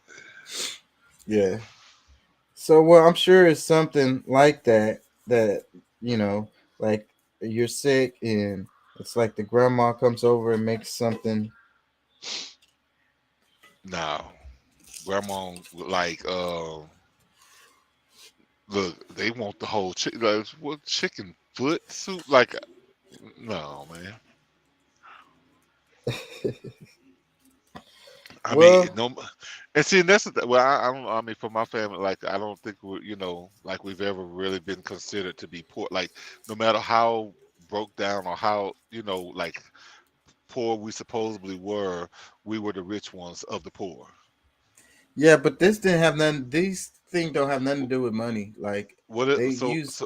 Yeah. So, well, I'm sure it's something like that, you know, like you're sick and it's like the grandma comes over and makes something.
No, grandma, like look, they want the whole chicken, like, what, chicken foot soup? Like, no, man. I mean, no, and see, and that's well, I don't. I mean, for my family, like, I don't think we, you know, like we've ever really been considered to be poor. Like, no matter how broke down or how, you know, like poor we supposedly were, we were the rich ones of the poor.
Yeah, but this didn't have nothing. These things don't have nothing to do with money. Like, they use.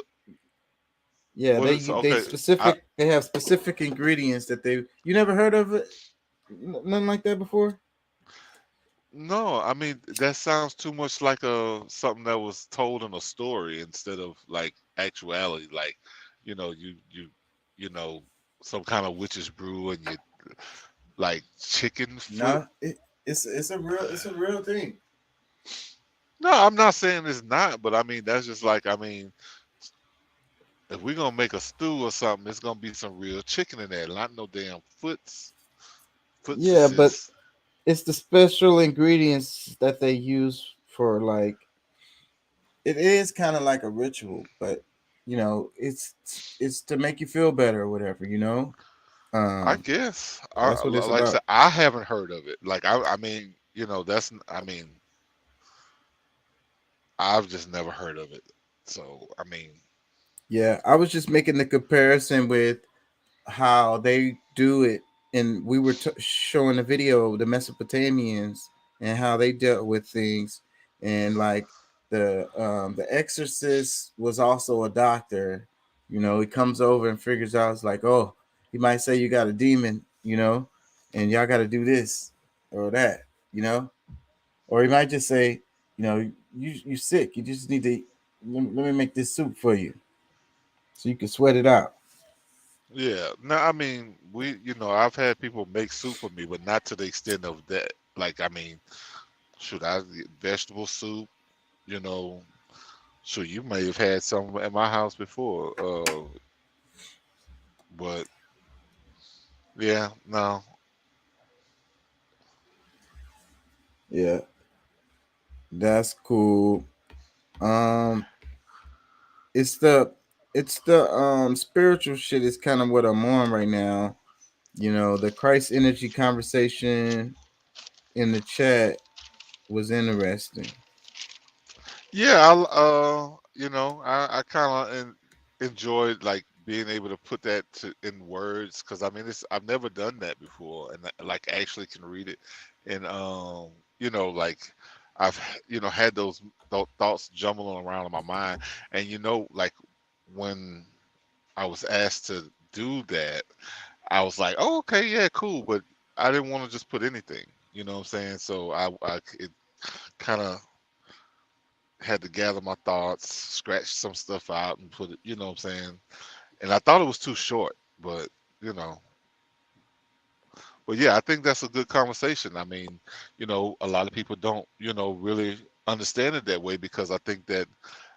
Yeah, they specific. They have specific ingredients that they. You never heard of it? Nothing like that before.
No, I mean that sounds too much like something that was told in a story instead of like actuality. Like, you know, you know, some kind of witch's brew, and you like chicken foot.
No, it's a real thing.
No, I'm not saying it's not, but I mean that's just like, I mean, if we're gonna make a stew or something, it's gonna be some real chicken in there, not no damn foots.
Yeah, but it's the special ingredients that they use for, like, it is kind of like a ritual, but you know, it's to make you feel better or whatever, you know.
I guess
that's what it's
like I
about.
said, I haven't heard of it. Like I mean, you know, I mean, I've just never heard of it. So I mean,
yeah, I was just making the comparison with how they do it, and we were showing the video of the Mesopotamians and how they dealt with things, and like the exorcist was also a doctor. You know, he comes over and figures out, it's like, oh, he might say you got a demon, you know, and y'all got to do this or that, you know, or he might just say, you know, you sick, you just need to let me make this soup for you so you can sweat it out.
yeah. No, I mean, you know, I've had people make soup for me, but not to the extent of that. Like, I mean, should I get vegetable soup? You know, sure, you may have had some at my house before, but yeah, no.
Yeah, that's cool. It's the spiritual shit is kind of what I'm on right now. You know, the Christ energy conversation in the chat was interesting.
Yeah, you know, I kind of enjoyed like being able to put that in words, because I mean, I've never done that before, and like actually can read it, and you know, like I've you know had those thoughts jumbling around in my mind, and you know, like when I was asked to do that, I was like, oh, okay, yeah, cool, but I didn't want to just put anything. You know what I'm saying? So it kind of had to gather my thoughts, scratch some stuff out, and put it. You know what I'm saying? And I thought it was too short, but you know. But yeah, I think that's a good conversation. I mean, a lot of people don't, really understand it that way because I think that,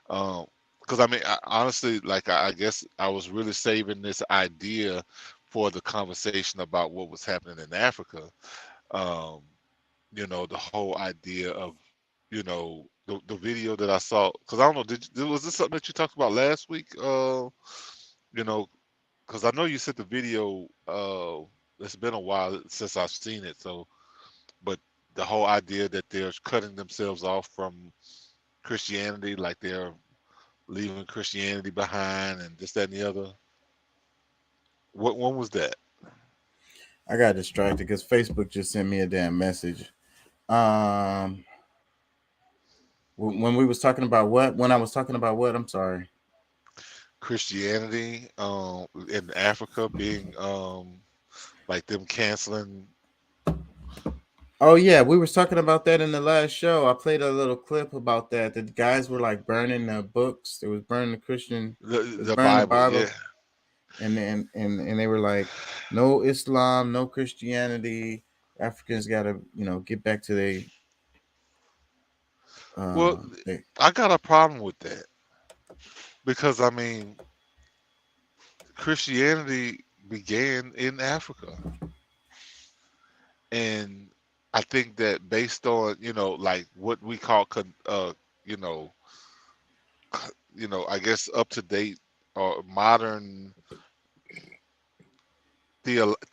because I mean, honestly, like I guess I was really saving this idea for the conversation about what was happening in Africa. Um, the whole idea of, the video that I saw, because I don't know, was this something that you talked about last week? You know, because I know you said the video. It's been a while since I've seen it. So, but the whole idea that they're cutting themselves off from Christianity, like they're leaving Christianity behind, and this, that, and the other. When was that?
I got distracted because Facebook just sent me a damn message. When we was talking about what? When I was talking about what? I'm sorry.
Christianity, in Africa being, like them canceling.
Oh yeah, we were talking about that in the last show. I played a little clip about that. The guys were like burning the books. They was burning the Christian,
the Bible, yeah.
And they were like, no Islam, no Christianity. Africans got to, get back to their.
Well, I got a problem with that because I mean, Christianity began in Africa, and I think that based on like what we call I guess up to date or modern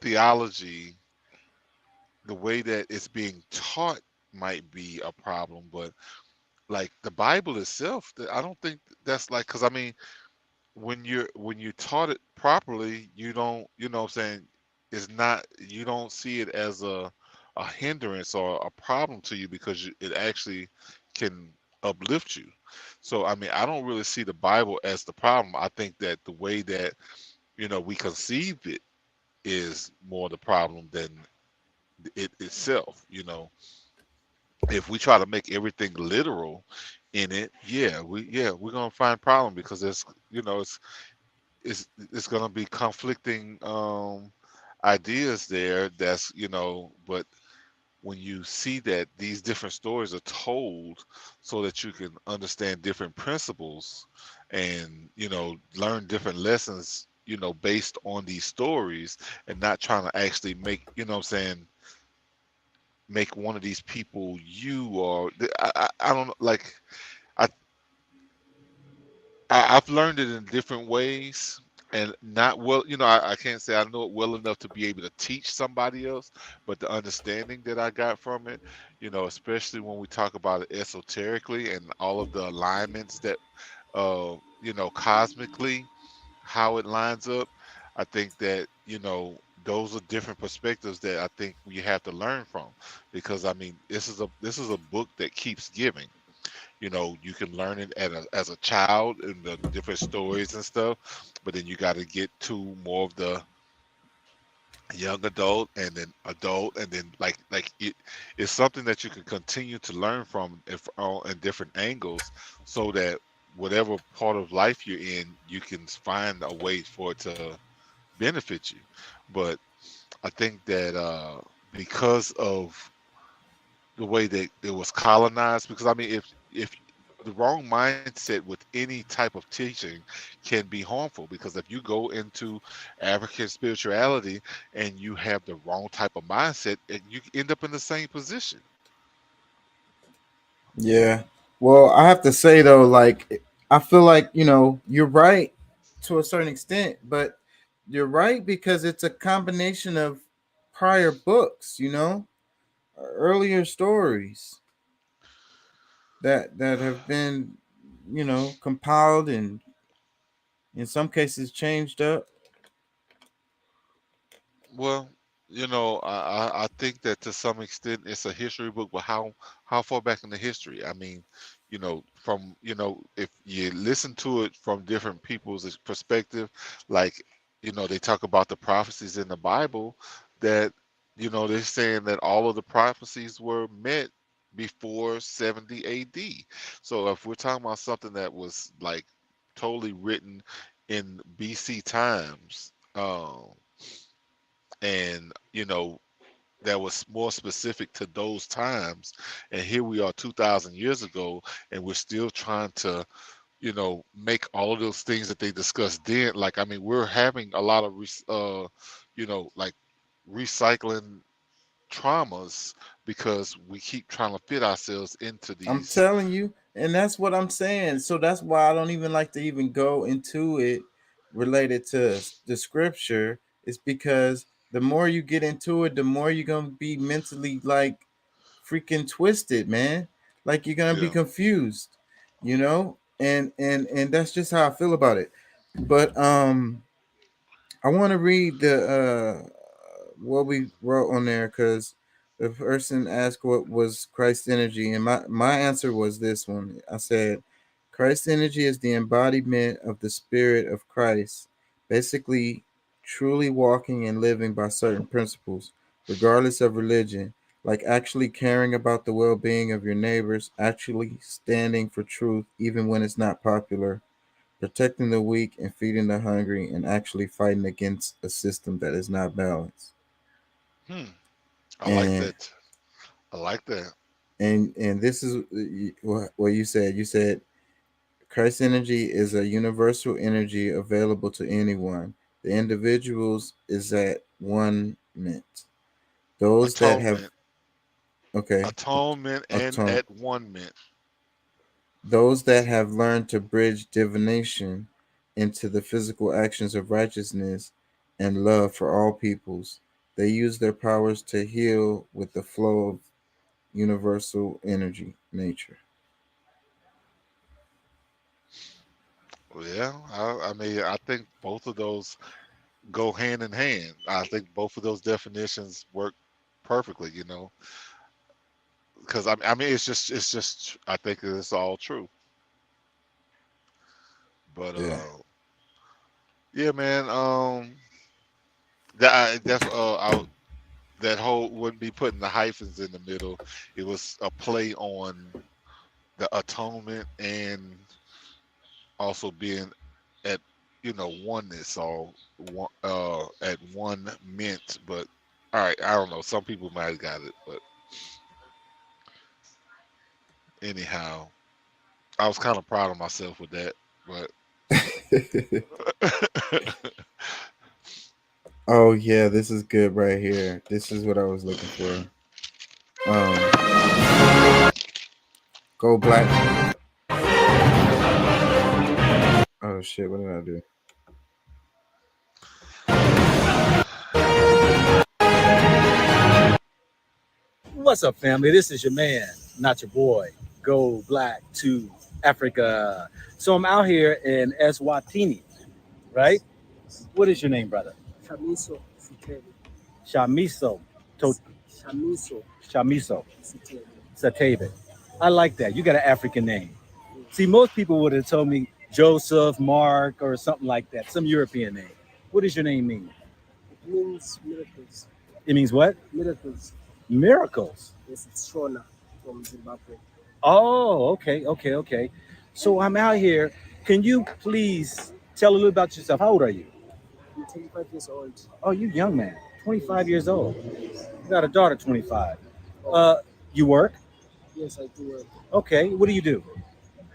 theology, the way that it's being taught might be a problem, but like the Bible itself, I don't think that's like, because I mean, when you taught it properly, you don't, what I'm saying, it's not, you don't see it as a hindrance or a problem to you because it actually can uplift you. So I mean, I don't really see the Bible as the problem. I think that the way that we conceived it is more the problem than it itself. If we try to make everything literal in it, we're gonna find problem because it's gonna be conflicting ideas there. That's but when you see that these different stories are told so that you can understand different principles and learn different lessons based on these stories, and not trying to actually make make one of these people you, or I don't know, like I've learned it in different ways and not well, I can't say I know it well enough to be able to teach somebody else, but the understanding that I got from it, especially when we talk about it esoterically and all of the alignments that cosmically, how it lines up, I think that those are different perspectives that I think we have to learn from, because I mean this is a book that keeps giving. You can learn it as a child in the different stories and stuff, but then you got to get to more of the young adult and then like it's something that you can continue to learn from in different angles, so that whatever part of life you're in, you can find a way for it to benefit you. But I think that because of the way that it was colonized, because I mean, if the wrong mindset with any type of teaching can be harmful, because if you go into African spirituality and you have the wrong type of mindset, and you end up in the same position.
Yeah. Well, I have to say though, like I feel like you're right to a certain extent, but you're right because it's a combination of prior books, earlier stories that have been, compiled and in some cases changed up.
Well, I think that to some extent it's a history book, but how far back in the history? I mean, from if you listen to it from different people's perspective, like they talk about the prophecies in the Bible that, they're saying that all of the prophecies were met before 70 AD. So if we're talking about something that was like totally written in BC times, and that was more specific to those times, and here we are 2,000 years ago, and we're still trying to make all of those things that they discussed then. Like, I mean, we're having a lot of like recycling traumas because we keep trying to fit ourselves into
I'm
these.
telling you, and that's what I'm saying. So that's why I don't even like to even go into it related to the scripture. It's because the more you get into it, the more you're gonna be mentally like freaking twisted, man. Like you're gonna be confused, and that's just how I feel about it. But I want to read the what we wrote on there because the person asked what was Christ's energy, and my answer was this one. I said Christ's energy is the embodiment of the spirit of Christ, basically truly walking and living by certain principles, regardless of religion, like actually caring about the well-being of your neighbors, actually standing for truth even when it's not popular, protecting the weak and feeding the hungry, and actually fighting against a system that is not balanced.
I like that. I like that.
And this is what you said. You said Christ's energy is a universal energy available to anyone. The individuals is at one mint. Those that have
atonement and at one mint.
Those that have learned to bridge divination into the physical actions of righteousness and love for all peoples, they use their powers to heal with the flow of universal energy, nature.
Yeah, I mean, I think both of those go hand in hand. I think both of those definitions work perfectly, because I mean, it's just, I think it's all true. But yeah, man, that whole wouldn't be putting the hyphens in the middle. It was a play on the atonement and also being at oneness, or at one mint. But all right, I don't know, some people might have got it, but anyhow, I was kind of proud of myself with that. But
oh yeah, this is good right here. This is what I was looking for. Go Black. Oh shit, what did I do?
What's up, family? This is your man, not your boy, Go Black to Africa. So I'm out here in Eswatini, right? What is your name, brother?
Shamiso Sitele.
Shamiso.
Shamiso.
Shamiso.
Sitele.
Satebe. I like that. You got an African name. See, most people would have told me Joseph, Mark, or something like that, some European name. What does your name mean?
It means miracles.
It means what?
Miracles.
Miracles.
Yes, it's Shona from Zimbabwe.
Oh, okay. So I'm out here. Can you please tell a little about yourself? How old are you?
I'm 25 years old.
Oh, you young man. 25 years old. You got a daughter, 25. You work?
Yes, I do work.
Okay. What do you do?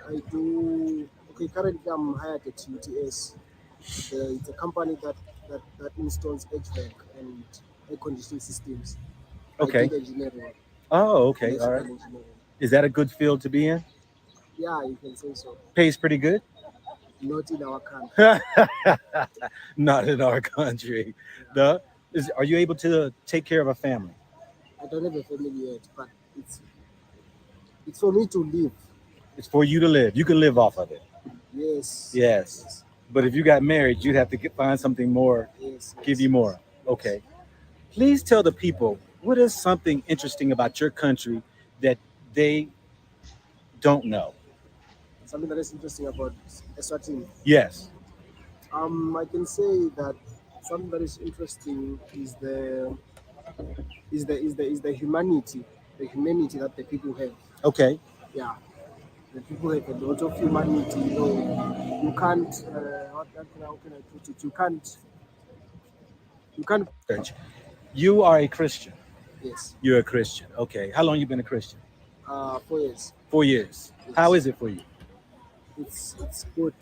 I do. Okay, currently I'm hired at UTS. It's a company that installs HVAC and air conditioning systems.
Okay.
I do engineering.
Oh, okay. All right. Is that a good field to be in?
Yeah, you can say so.
Pays pretty good?
Not in our country.
Not in our country. Are you able to take care of a family?
I don't have a family yet, but it's for me to live.
It's for you to live. You can live off of it.
Yes.
But if you got married, you'd have to find something more, give you more. Okay. Please tell the people, what is something interesting about your country that they don't know?
Something that is interesting about Eswatini.
Yes.
I can say that something that is interesting is the humanity, that the people have.
Okay.
Yeah, the people have a lot of humanity. You know, you can't. How can I put it? You can't.
Church. You are a Christian.
Yes.
You're a Christian. Okay. How long you been a Christian?
4 years.
4 years. How is it for you?
It's good.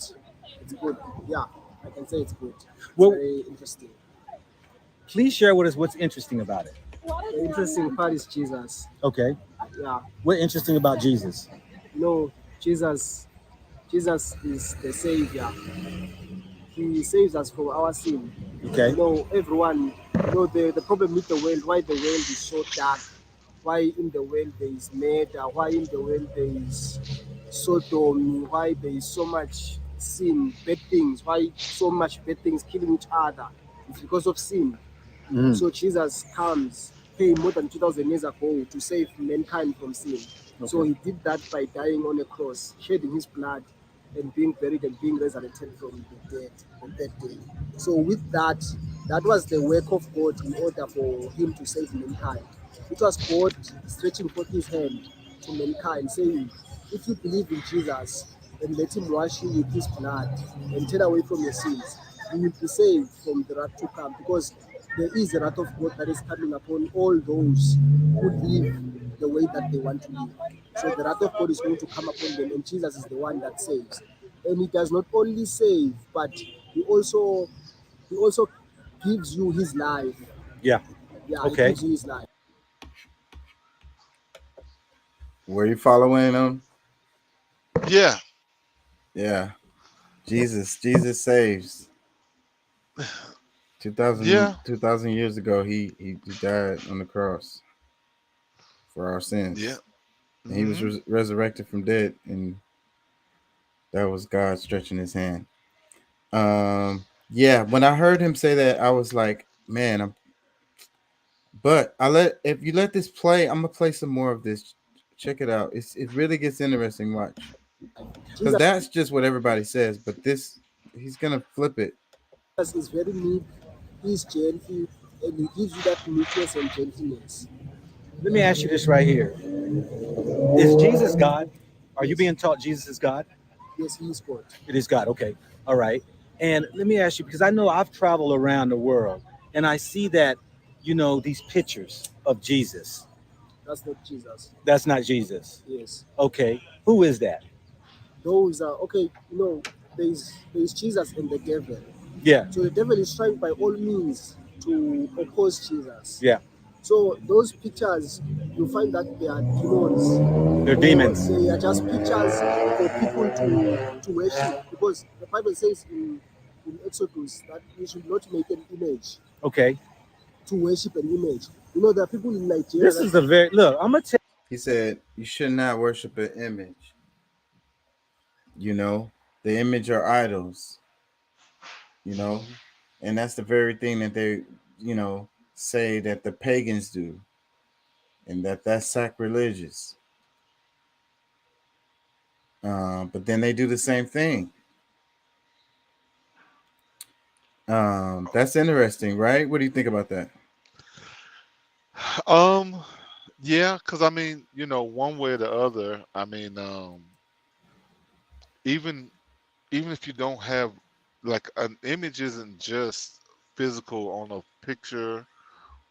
It's good. Yeah, I can say it's good. It's
Well-
very interesting.
Please share with us what's interesting about it.
The interesting part is Jesus.
Okay.
Yeah.
What's interesting about Jesus?
You know, Jesus is the Savior. He saves us from our sin.
Okay.
You know, everyone, you know, the problem with the world, why the world is so dark, why in the world there is murder, why in the world there is Sodom, why there is so much sin, bad things, why so much bad things killing each other. It's because of sin.
Mhm.
So Jesus comes, came more than 2,000 years ago to save mankind from sin. So
Okay.
he did that by dying on a cross, shedding his blood, and being buried and being resurrected from the dead on that day. So with that, that was the work of God in order for him to save mankind. It was God stretching forth his hand to mankind, saying, if you believe in Jesus and let him wash you with his blood and turn away from your sins, you will be saved from the wrath to come, because there is a wrath of God that is coming upon all those who live the way that they want to live. So the wrath of God is going to come upon them, and Jesus is the one that saves. And he does not only save, but he also gives you his life.
Yeah.
Yeah,
Okay.
he gives you his life.
Were you following him?
Yeah.
Yeah. Jesus saves. 2,000
Yeah.
2,000 years ago, he died on the cross for our sins.
Yeah.
And he was resurrected from dead, and that was God stretching his hand. Yeah, when I heard him say that, I was like, man, if you let this play, I'm gonna play some more of this. Check it out. It really gets interesting. Watch. Because that's just what everybody says, but he's gonna flip it.
Jesus is very meek, he's gentle, and he gives you that meekness and gentleness.
Let me ask you this right here. Is Jesus God? Are you being taught Jesus is God?
Yes, he is God.
It is God. Okay. All right. And let me ask you, because I know I've traveled around the world and I see that, you know, these pictures of Jesus.
That's not Jesus.
That's not Jesus.
Yes.
Okay. Who is that?
Those are okay, you know, there's Jesus and the devil.
Yeah.
So the devil is trying by all means to oppose Jesus.
Yeah.
So those pictures, you find that they are demons.
They're demons.
They are just pictures for people to worship, because the Bible says in Exodus that you should not make an image
Okay.
to worship an image. You know, there are people in Nigeria.
This is a very look. I'm gonna tell.
He said you should not worship an image. You know, the image are idols. You know, and that's the very thing that they, you know, say that the pagans do, and that's sacrilegious. But then they do the same thing. That's interesting, right? What do you think about that?
Yeah, because I mean, you know, one way or the other, I mean, even if you don't have, like, an image isn't just physical on a picture,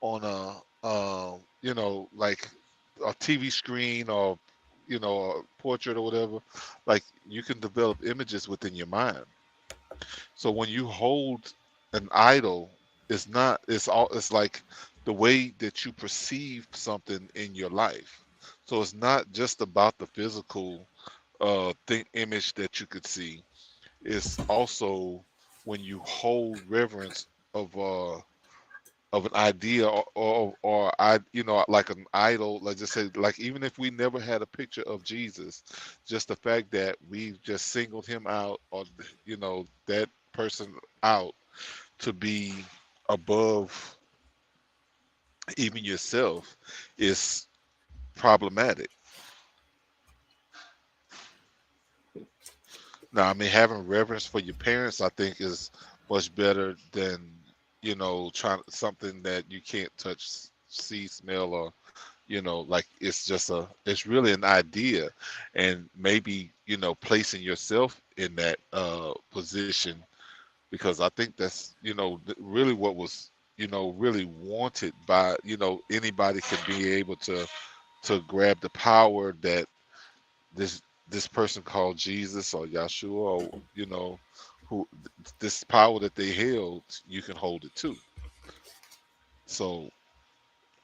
on a you know, like a TV screen, or, you know, a portrait or whatever. Like, you can develop images within your mind. So when you hold an idol, it's like the way that you perceive something in your life. So it's not just about the physical image that you could see. It's also when you hold reverence of an idea, or I, you know, like an idol. Like, just say, like, even if we never had a picture of Jesus, just the fact that we just singled him out, or, you know, that person out to be above even yourself is problematic. Now, I mean, having reverence for your parents, I think, is much better than, you know, trying something that you can't touch, see, smell, or you know, like it's really an idea, and maybe, you know, placing yourself in that position, because I think that's, you know, really what was, you know, really wanted by, you know, anybody could be able to grab the power that this person called Jesus or Yahshua, or you know, who this power that they held, you can hold it too. So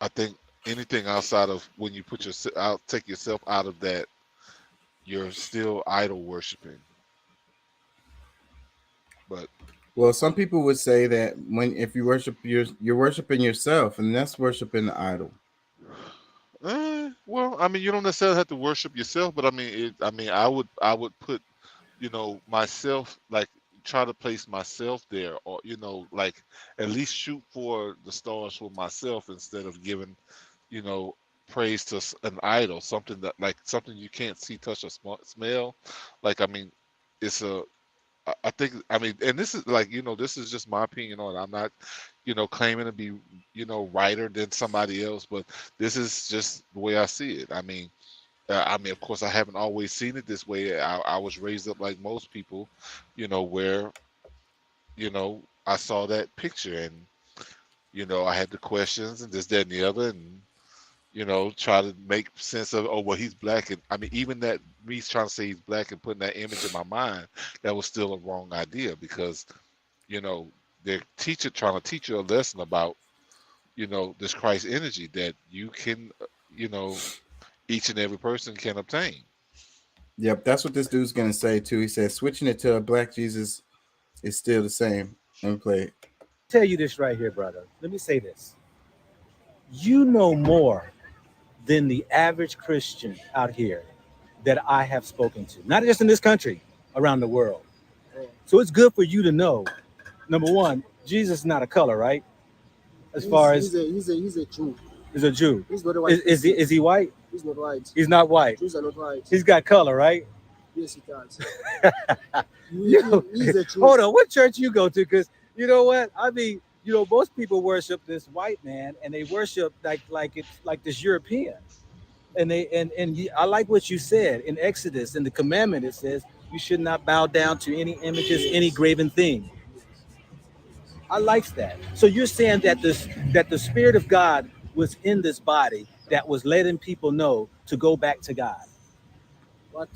I think anything outside of when you put yourself out, take yourself out of that, you're still idol worshiping. But
Well, some people would say that if you worship, you're worshiping yourself, and that's worshiping the idol.
well, I mean, you don't necessarily have to worship yourself, but I mean, I would put, you know, myself, like try to place myself there, or you know, like at least shoot for the stars for myself instead of giving, you know, praise to an idol, something that, like something you can't see, touch, or smell. Like, I mean, it's I think, I mean, and this is like, you know, this is just my opinion on it. I'm not, you know, claiming to be, you know, righter than somebody else, but this is just the way I see it. I mean, of course, I haven't always seen it this way. I was raised up like most people, you know, where, you know, I saw that picture and, you know, I had the questions and this, that, and the other, and, you know, try to make sense of, oh, well, he's black. And I mean, even that, me trying to say he's black and putting that image in my mind, that was still a wrong idea, because, you know, they're trying to teach you a lesson about, you know, this Christ energy that you can, you know, each and every person can obtain.
Yep, that's what this dude's gonna say too. He says switching it to a black Jesus is still the same. Let me play it.
Tell you this right here, brother. Let me say this. You know more than the average Christian out here that I have spoken to, not just in this country, around the world. So it's good for you to know. Number one, Jesus is not a color, right? He's a Jew. He's a Jew. He's not a white. Is he white?
He's not white.
He's not white.
Jews are not white.
He's got color, right?
Yes, he does.
He's a Jew. Hold on, what church you go to? Because you know what? I mean, you know, most people worship this white man, and they worship like it's like this European. And I like what you said in Exodus, in the commandment. It says you should not bow down to any images, any graven thing. I like that. So you're saying that the Spirit of God was in this body that was letting people know to go back to God.
What?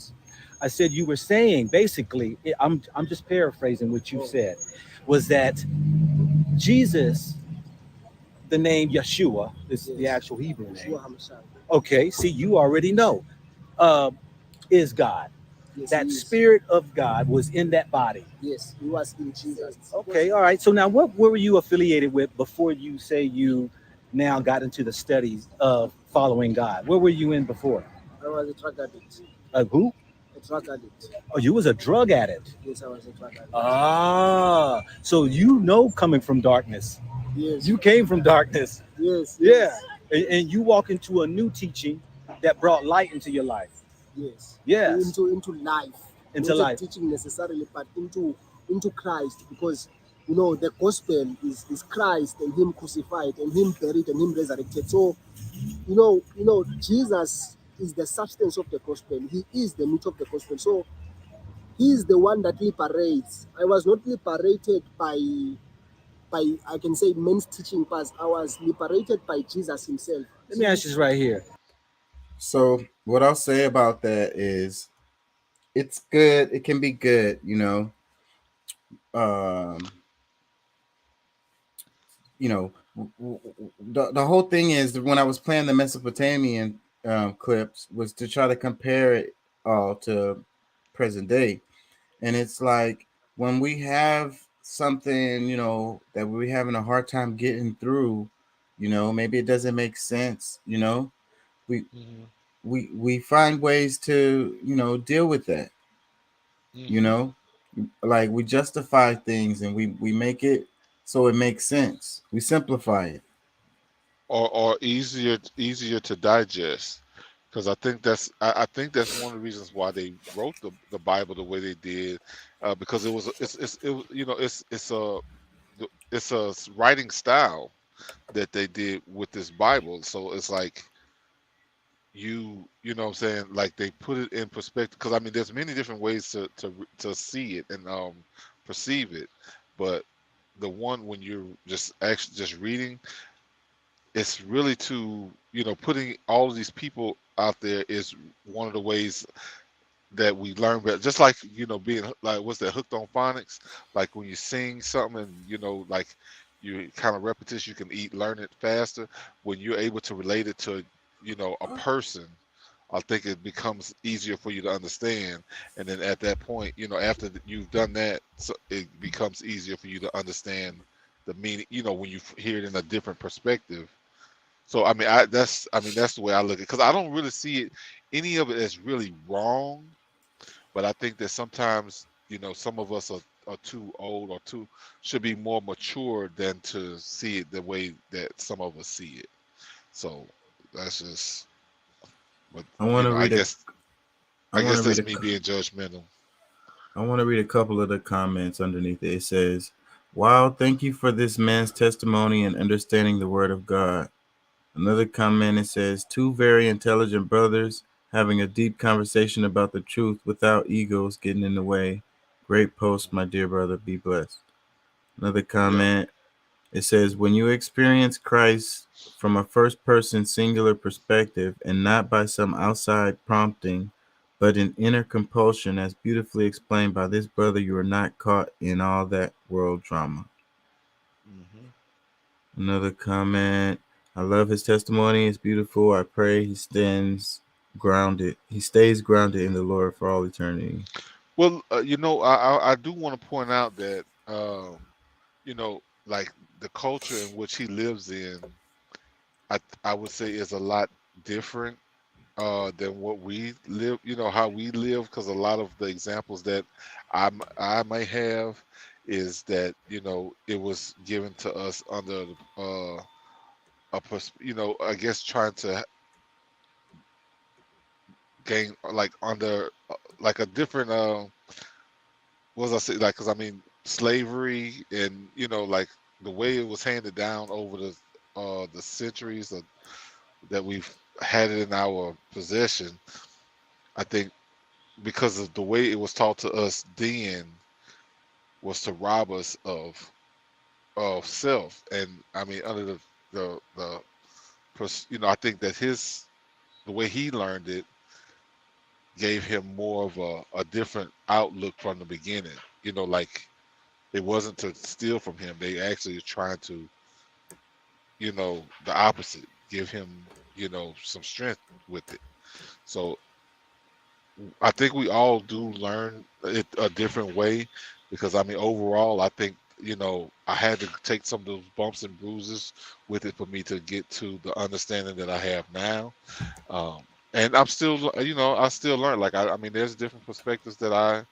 I said you were saying basically, I'm just paraphrasing what you said, was that Jesus, the name Yeshua, is the actual Hebrew name. Okay, see, you already know, is God.
Yes,
that Spirit of God was in that body.
Yes, he was in Jesus.
Okay, all right. So now what were you affiliated with before you say you now got into the studies of following God? Where were you in before?
I was a drug addict.
Who?
A drug addict.
Oh, you was a drug addict.
Yes, I was a drug addict.
Ah, so you know coming from darkness.
Yes.
You came from darkness.
Yes.
Yeah. And you walk into a new teaching that brought light into your life.
Yes.
Yes.
Into life.
Into
not
life.
Teaching necessarily, but into Christ, because you know the gospel is Christ and Him crucified and Him buried and Him resurrected. So you know Jesus is the substance of the gospel. He is the meat of the gospel. So He is the one that liberates. I was not liberated by I can say men's teaching paths. I was liberated by Jesus Himself.
Let me ask you this right here.
So what I'll say about that is it's good. It can be good, you know. The whole thing is that when I was playing the Mesopotamian clips was to try to compare it all to present day. And it's like when we have something, you know, that we're having a hard time getting through, you know, maybe it doesn't make sense, you know, we find ways to, you know, deal with that, you know, like we justify things and we make it so it makes sense. We simplify it.
Or easier to digest. Because I think that's one of the reasons why they wrote the Bible the way they did, because it's it's a writing style that they did with this Bible. So it's like you know what I'm saying, like they put it in perspective, because I mean there's many different ways to see it and perceive it, but the one when you're just actually just reading, it's really to, you know, putting all of these people out there is one of the ways that we learn better. Just like, you know, being like, what's that, hooked on phonics? Like when you sing something and, you know, like you kind of repetition, you can learn it faster. When you're able to relate it to, you know, a person, I think it becomes easier for you to understand. And then at that point, you know, after you've done that, so it becomes easier for you to understand the meaning, you know, when you hear it in a different perspective. So I mean, that's the way I look at it, because I don't really see it, any of it as really wrong, but I think that sometimes, you know, some of us are too old or should be more mature than to see it the way that some of us see it. So that's just, but
I want to read
I guess that's me being judgmental.
I want to read a couple of the comments underneath it. It says, "Wow, thank you for this man's testimony and understanding the word of God." Another comment, it says, "Two very intelligent brothers having a deep conversation about the truth without egos getting in the way. Great post, my dear brother. Be blessed." Another comment, it says, "When you experience Christ from a first-person singular perspective and not by some outside prompting, but an inner compulsion, as beautifully explained by this brother, you are not caught in all that world drama." Another comment, "I love his testimony. It's beautiful. I pray he stays grounded in the Lord for all eternity."
Well, you know, I do want to point out that, you know, like the culture in which he lives in, I would say is a lot different than what we live, you know, how we live, because a lot of the examples that I may have is that, you know, it was given to us under you know, I guess trying to gain like under like a different what was I say, like, because I mean slavery, and you know, like the way it was handed down over the centuries that we've had it in our possession. I think because of the way it was taught to us then was to rob us of self. And I mean, under the you know, I think that the way he learned it gave him more of a different outlook from the beginning. You know, like it wasn't to steal from him. They actually trying to, you know, the opposite, give him, you know, some strength with it. So I think we all do learn it a different way, because I mean, overall, I think, you know, I had to take some of those bumps and bruises with it for me to get to the understanding that I have now. And I'm still, you know, I still learn. Like, I mean, there's different perspectives that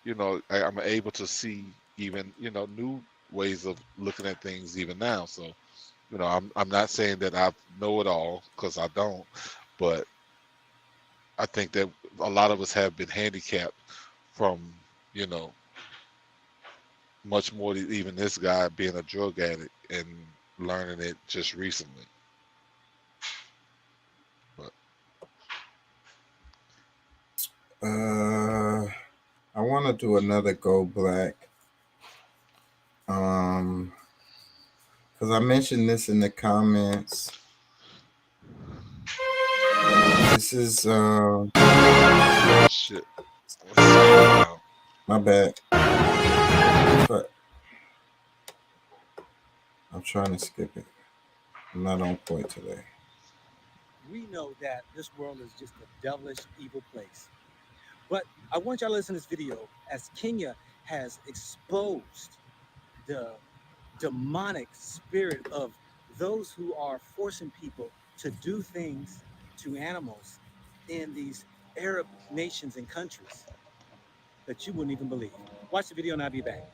you know, I'm able to see even, you know, new ways of looking at things even now. So, you know, I'm not saying that I know it all, because I don't, but I think that a lot of us have been handicapped from, you know, much more than even this guy being a drug addict and learning it just recently. But
I want to do another Go Black. Because I mentioned this in the comments. This is
shit.
My bad. But I'm trying to skip it. I'm not on point today.
We know that this world is just a devilish, evil place. But I want y'all to listen to this video as Kenya has exposed the demonic spirit of those who are forcing people to do things to animals in these Arab nations and countries that you wouldn't even believe. Watch the video and I'll be back.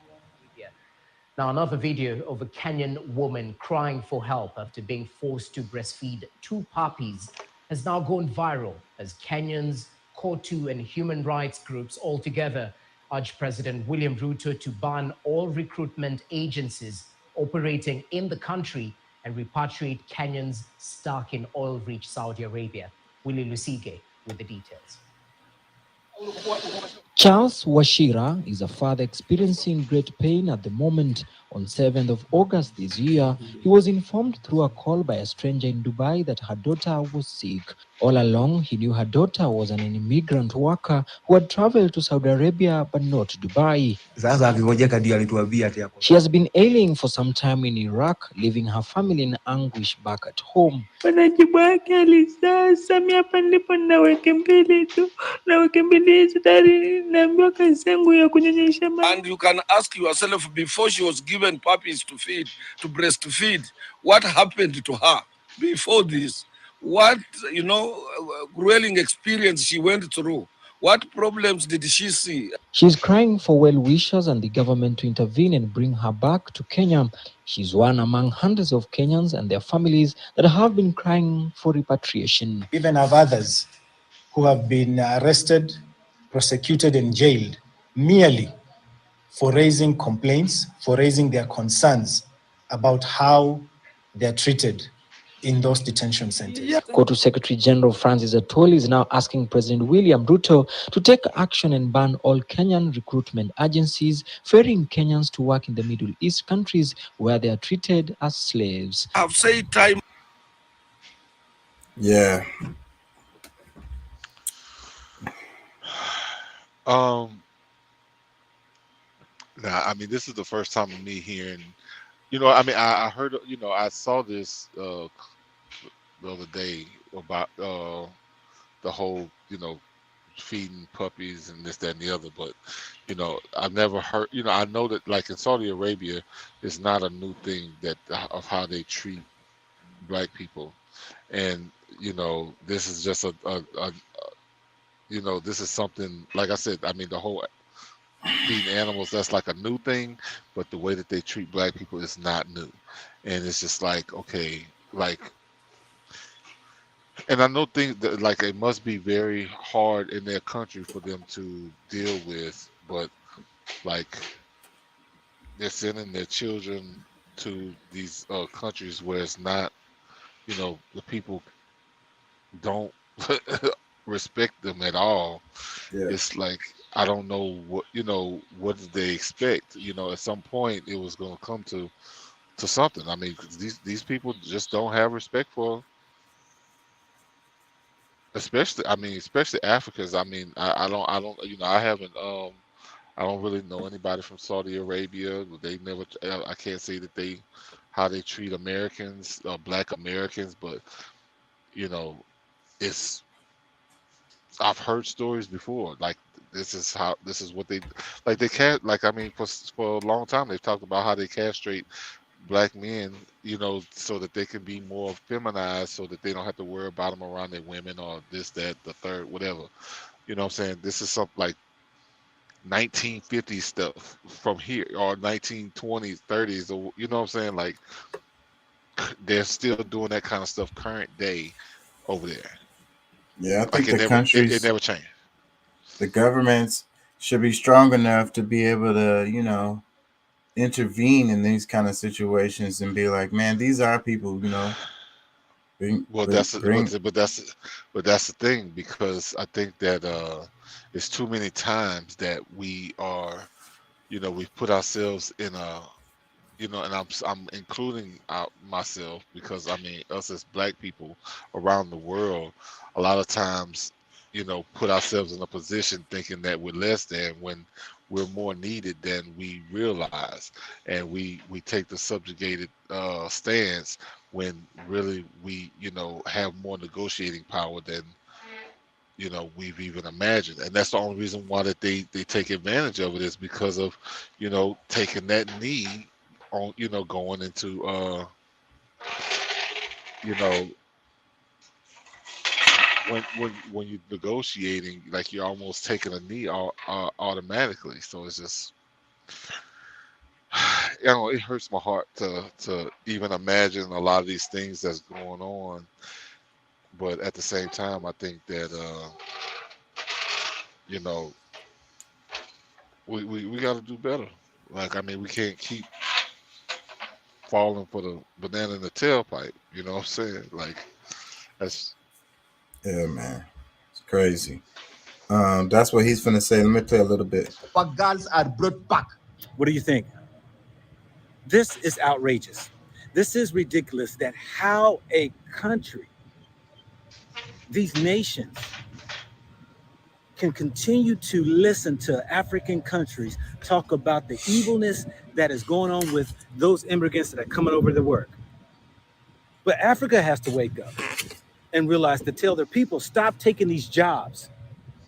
Now, another video of a Kenyan woman crying for help after being forced to breastfeed 2 puppies has now gone viral as Kenyans, COTU, and human rights groups altogether urged President William Ruto to ban all recruitment agencies operating in the country and repatriate Kenyans stuck in oil-rich Saudi Arabia. Willie Lusige with the details.
Charles Washira is a father experiencing great pain at the moment. On 7th of August this year, he was informed through a call by a stranger in Dubai that her daughter was sick. All along, he knew her daughter was an immigrant worker who had traveled to Saudi Arabia but not Dubai. She has been ailing for some time in Iraq, leaving her family in anguish back at home.
Wanajibu wake alisasa mimi hapa ndipo na wiki mbili tu na wiki mbili hizo tayari naambiwa kazi yangu ya kunyonyesha mama.
And you can ask yourself, before she was given puppies to feed, to breastfeed, what happened to her before this? What, grueling experience she went through? What problems did she see?
She's crying for well-wishers and the government to intervene and bring her back to Kenya. She's one among hundreds of Kenyans and their families that have been crying for repatriation.
Even have others who have been arrested, prosecuted and jailed merely for raising complaints, for raising their concerns about how they're treated in those detention centers.
Kotu Secretary General Francis Atwoli is now asking President William Ruto to take action and ban all Kenyan recruitment agencies ferrying Kenyans to work in the Middle East countries where they are treated as slaves.
I've said time.
Yeah.
Now, I mean, this is the first time of me hearing, I heard, I saw this the other day about the whole, feeding puppies and this, that, and the other, but, I've never heard, I know that like in Saudi Arabia, it's not a new thing of how they treat Black people. And, this is just this is something, like I said, I mean, the whole feeding animals, that's like a new thing, but the way that they treat Black people is not new. And it's just like, okay, like, and I know things that like it must be very hard in their country for them to deal with, but like they're sending their children to these countries where it's not, the people don't respect them at all. Yeah. It's like, I don't know what did they expect? At some point it was going to come to something. I mean, these people just don't have respect for, especially Africans. I mean, I don't, I don't really know anybody from Saudi Arabia. They never, I can't say that how they treat Americans, Black Americans, but I've heard stories before, like this is what they like. They can't, like, I mean, for a long time they've talked about how they castrate Black men, so that they can be more feminized, so that they don't have to worry about them around their women or this, that, the third, whatever. You know what I'm saying? This is something like 1950s stuff from here, or 1920s, 30s, or you know what I'm saying? Like they're still doing that kind of stuff current day over there.
Yeah, I think
like
the countries,
it never changed.
The governments should be strong enough to be able to, intervene in these kind of situations and be like, man, these are people,
But that's the thing, because I think that it's too many times that we are, we've put ourselves in a, and I'm including myself, because I mean, us as Black people around the world, a lot of times, put ourselves in a position thinking that we're less than, when we're more needed than we realize, and we take the subjugated stance when really we have more negotiating power than we've even imagined. And that's the only reason why that they take advantage of it, is because of taking that knee on going into when you're negotiating, like you're almost taking a knee automatically. So it's just, it hurts my heart to even imagine a lot of these things that's going on. But at the same time, I think that we got to do better. Like, I mean, we can't keep falling for the banana in the tailpipe. You know what I'm saying? Like, that's
Yeah, man. It's crazy. That's what he's finna say. Let me play a little bit.
But girls are brought back. What do you think? This is outrageous. This is ridiculous that how a country, these nations, can continue to listen to African countries talk about the evilness that is going on with those immigrants that are coming over to work. But Africa has to wake up and realize to tell their people, stop taking these jobs,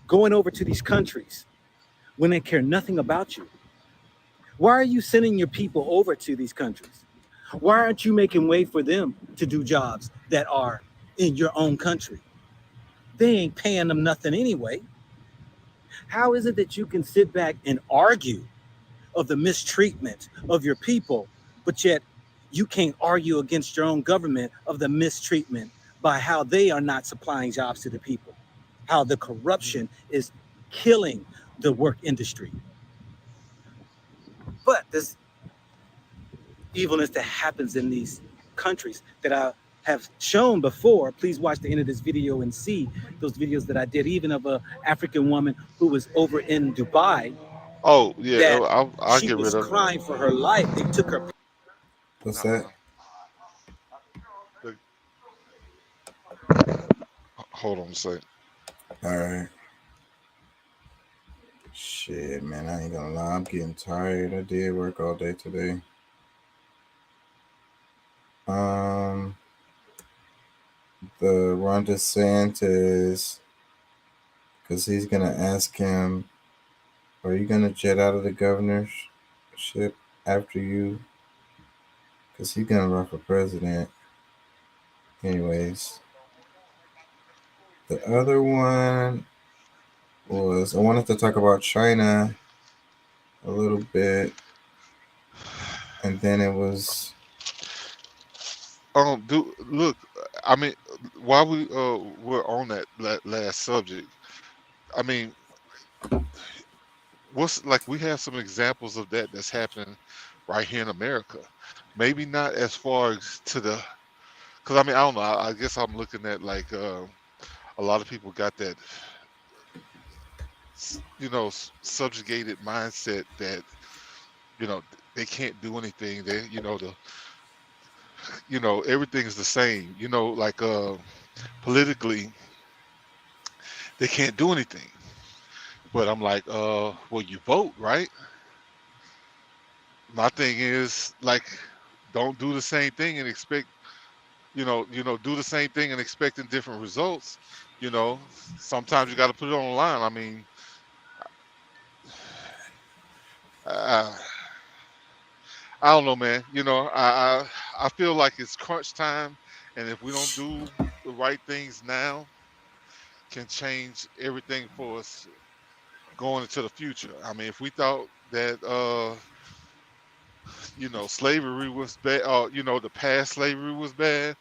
going over to these countries when they care nothing about you. Why are you sending your people over to these countries? Why aren't you making way for them to do jobs that are in your own country? They ain't paying them nothing anyway. How is it that you can sit back and argue of the mistreatment of your people, but yet you can't argue against your own government of the mistreatment by how they are not supplying jobs to the people, how the corruption is killing the work industry? But this evilness that happens in these countries that I have shown before, please watch the end of this video and see those videos that I did, even of a African woman who was over in Dubai.
Oh yeah,
that
I'll
she
get
was
rid of it.
crying for her life. They took her.
What's that?
Hold on a second.
All right. Shit, man, I ain't gonna lie. I'm getting tired. I did work all day today. The Ron DeSantis, because he's gonna ask him, are you gonna jet out of the governorship after you? Because he's gonna run for president. Anyways, the other one was I wanted to talk about China a little bit, and then it was
Look, I mean, while we're on that last subject, I mean, what's like we have some examples of that's happening right here in America. Maybe not as far as to the, because I mean, I don't know. I guess I'm looking at like a lot of people got that, subjugated mindset that they can't do anything. They everything's the same. Like politically, they can't do anything. But I'm like, well, you vote, right? My thing is like, don't do the same thing and expect, do the same thing and expecting different results. Sometimes you got to put it on the line. I mean, I don't know, man. I feel like it's crunch time, and if we don't do the right things now, can change everything for us going into the future. I mean, if we thought that slavery was bad, the past slavery was bad,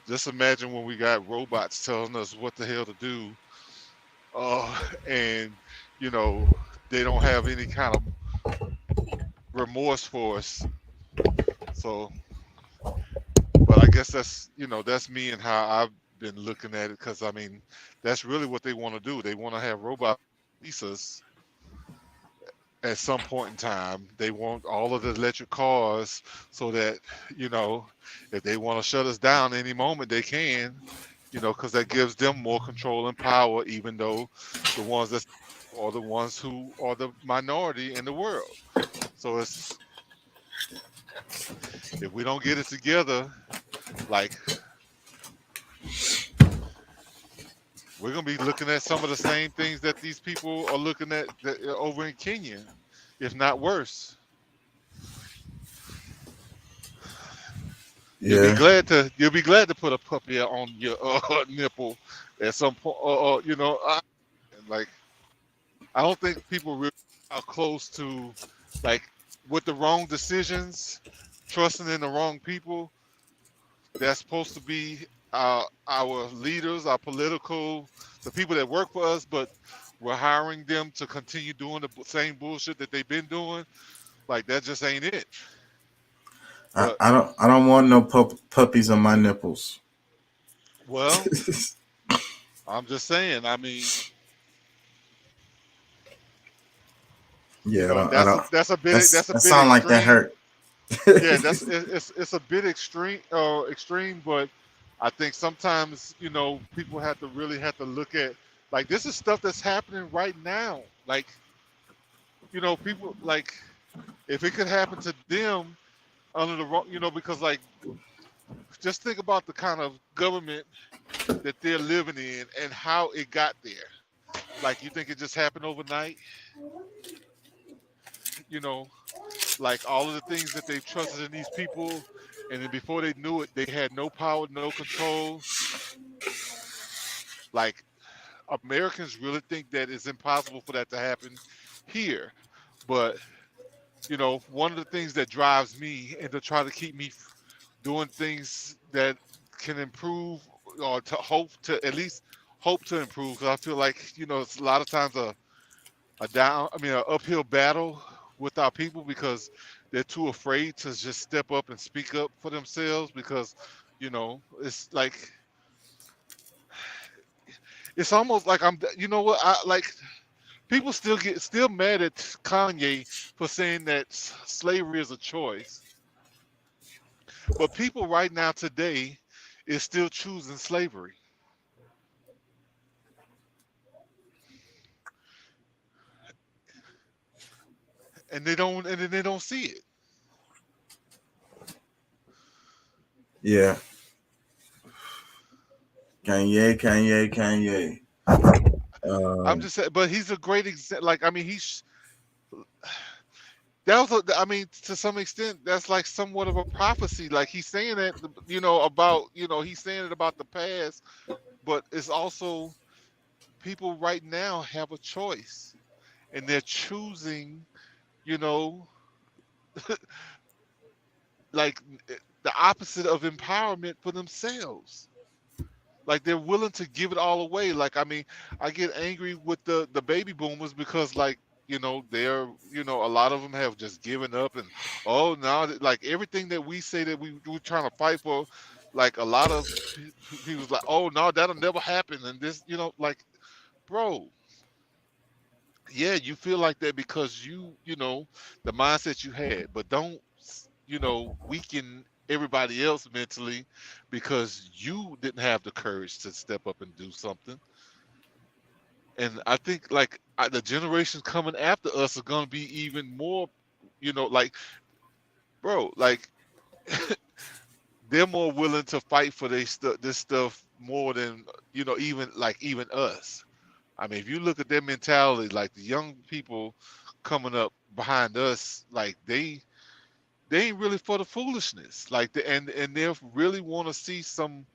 just imagine when we got robots telling us what the hell to do, and they don't have any kind of remorse for us. So, but I guess that's me and how I've been looking at it, because I mean that's really what they want to do. They want to have robot police us at some point in time. They want all of the electric cars so that if they want to shut us down any moment they can, because that gives them more control and power, even though the ones that are the ones who are the minority in the world. So it's, if we don't get it together, like, we're gonna be looking at some of the same things that these people are looking at over in Kenya, if not worse.
Yeah.
You'll be glad to put a puppy on your nipple at some point. Like, I don't think people really are close to, like, with the wrong decisions, trusting in the wrong people. That's supposed to be our leaders, our political, the people that work for us. But we're hiring them to continue doing the same bullshit that they've been doing. Like that just ain't it. But,
I don't want no puppies on my nipples.
well, I'm just saying. I mean,
Yeah,
you know,
I don't.
that's a bit
That
extreme.
sound like that hurt.
Yeah, it's a bit extreme, but I think sometimes, you know, people really have to look at, like, this is stuff that's happening right now. Like, you know, people, like, if it could happen to them under the wrong, you know, because, like, just think about the kind of government that they're living in and how it got there. Like, you think it just happened overnight? You know, like all of the things that they trusted in these people, and then before they knew it, they had no power, no control. Like, Americans really think that it's impossible for that to happen here. But, you know, one of the things that drives me and to try to keep me doing things that can improve, or to at least hope to improve, because I feel like, you know, it's a lot of times an uphill battle with our people, because they're too afraid to just step up and speak up for themselves, because, you know, it's like, it's almost like you know what, people still mad at Kanye for saying that slavery is a choice, but people right now today is still choosing slavery. And they don't see it.
Yeah. Kanye.
I'm just saying, but he's a great example. Like, I mean, to some extent, that's like somewhat of a prophecy. Like, he's saying that, you know, he's saying it about the past, but it's also, people right now have a choice, and they're choosing, you know, like the opposite of empowerment for themselves. Like, they're willing to give it all away. Like, I mean, I get angry with the baby boomers, because, like, you know, they're, you know, a lot of them have just given up, and now, like, everything that we say that we're trying to fight for, like, a lot of people's like, oh no, that'll never happen, and this, you know, like, bro, yeah, you feel like that because you know, the mindset you had, but don't, you know, weaken everybody else mentally because you didn't have the courage to step up and do something. And I think, like, the generations coming after us are going to be even more, you know, like, bro, like, they're more willing to fight for this stuff more than, you know, even us. I mean, if you look at their mentality, like the young people coming up behind us, like they ain't really for the foolishness. Like, and they really want to see some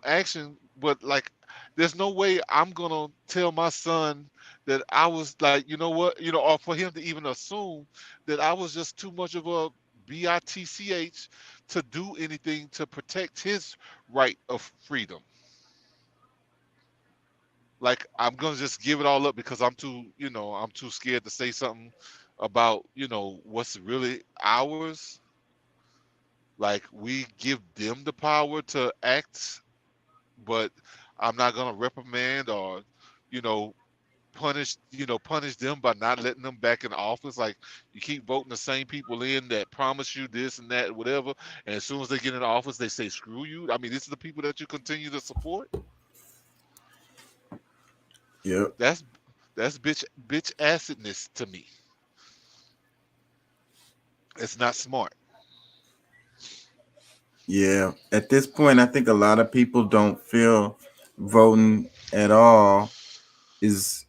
action. But, like, there's no way I'm gonna tell my son that I was, like, you know what, you know, or for him to even assume that I was just too much of a bitch to do anything to protect his right of freedom. Like, I'm gonna just give it all up because I'm too scared to say something about, you know, what's really ours. Like, we give them the power to act, but I'm not gonna reprimand or, you know, punish them by not letting them back in office. Like, you keep voting the same people in that promise you this and that, whatever, and as soon as they get in office, they say screw you. I mean, these are the people that you continue to support.
Yep.
That's bitch acidness to me. It's not smart.
Yeah. At this point, I think a lot of people don't feel voting at all is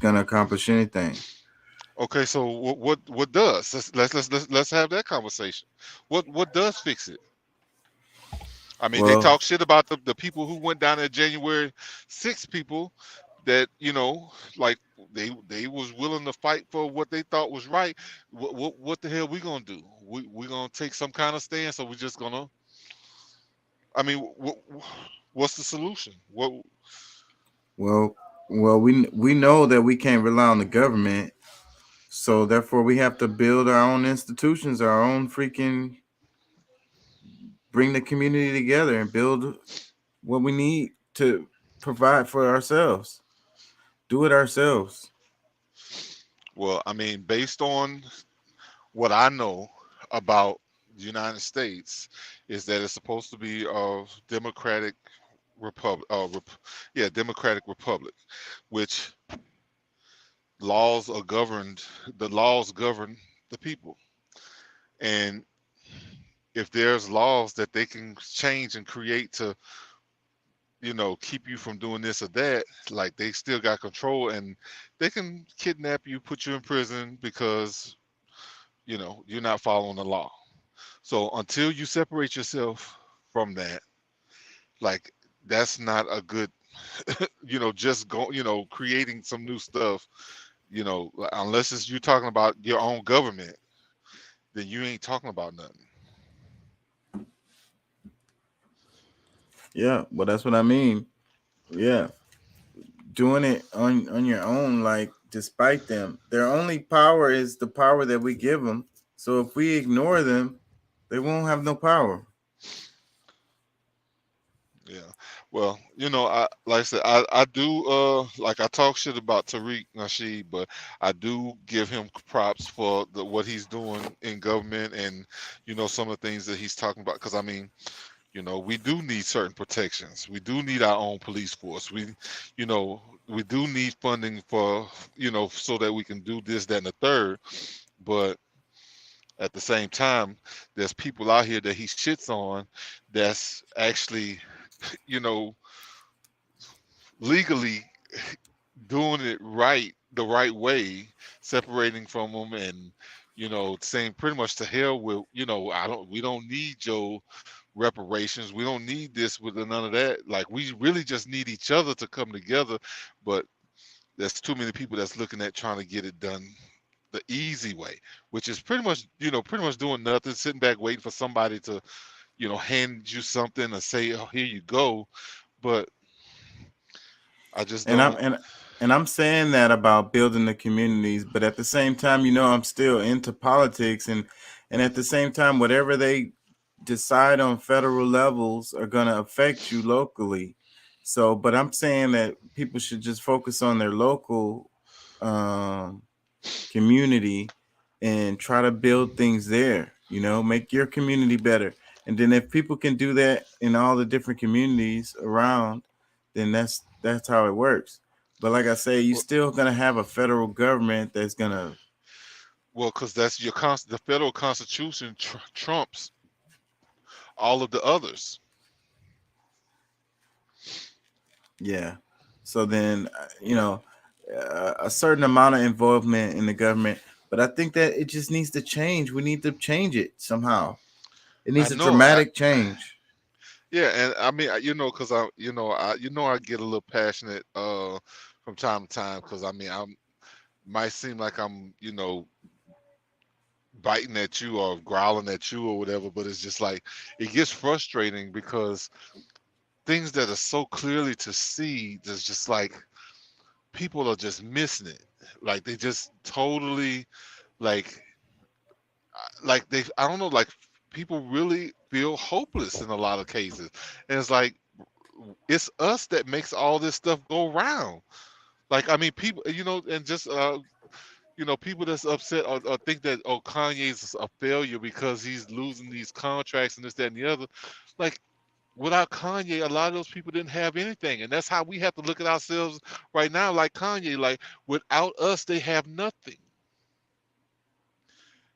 going to accomplish anything.
Okay, so what does? Let's have that conversation. What does fix it? I mean, they talk shit about the people who went down there January 6th, people that, you know, like, they was willing to fight for what they thought was right. What the hell we gonna do? We gonna take some kind of stance, or we just gonna? I mean, what's the solution?
Well, Well, we know that we can't rely on the government, so therefore we have to build our own institutions, our own freaking bring the community together and build what we need to provide for ourselves. Do it ourselves.
Well, I mean, based on what I know about the United States, is that it's supposed to be a democratic republic. Democratic republic, which laws are governed. The laws govern the people, and if there's laws that they can change and create to, keep you from doing this or that, like they still got control, and they can kidnap you, put you in prison because you're not following the law. So until you separate yourself from that, like that's not a good, just go, creating some new stuff, unless it's you talking about your own government, then you ain't talking about nothing.
Yeah, well, that's what I mean. Yeah, doing it on your own, like despite them, their only power is the power that we give them. So if we ignore them, they won't have no power.
Yeah. Well, I like I said, I do like I talk shit about Tariq Nasheed, but I do give him props for what he's doing in government and some of the things that he's talking about. Because I mean, we do need certain protections. We do need our own police force. We do need funding for so that we can do this, that, and the third. But at the same time, there's people out here that he shits on that's actually legally doing it right, the right way, separating from them, and saying pretty much to hell with we don't need your reparations, we don't need this with none of that. Like we really just need each other to come together, but there's too many people that's looking at trying to get it done the easy way, which is pretty much doing nothing, sitting back waiting for somebody to hand you something or say, oh, here you go. But I just don't.
And I'm saying that about building the communities, but at the same time, I'm still into politics, and at the same time, whatever they decide on federal levels are going to affect you locally. So, but I'm saying that people should just focus on their local community and try to build things there, make your community better. And then if people can do that in all the different communities around, then that's how it works. But like I say, you're still going to have a federal government that's going to.
Well, because that's the federal constitution trumps all of the others.
Yeah. So then, a certain amount of involvement in the government, but I think that it just needs to change. We need to change it somehow. It needs a dramatic change.
Yeah, and I mean, because I get a little passionate from time to time, because I mean, might seem like I'm biting at you or growling at you or whatever, but it's just like it gets frustrating because things that are so clearly to see, there's just like people are just missing it. Like they just totally like they, I don't know, like people really feel hopeless in a lot of cases. And it's like it's us that makes all this stuff go round. Like I mean people, and just people that's upset or think that Kanye's a failure because he's losing these contracts and this, that, and the other. Like without Kanye, a lot of those people didn't have anything. And that's how we have to look at ourselves right now, like Kanye, like without us, they have nothing.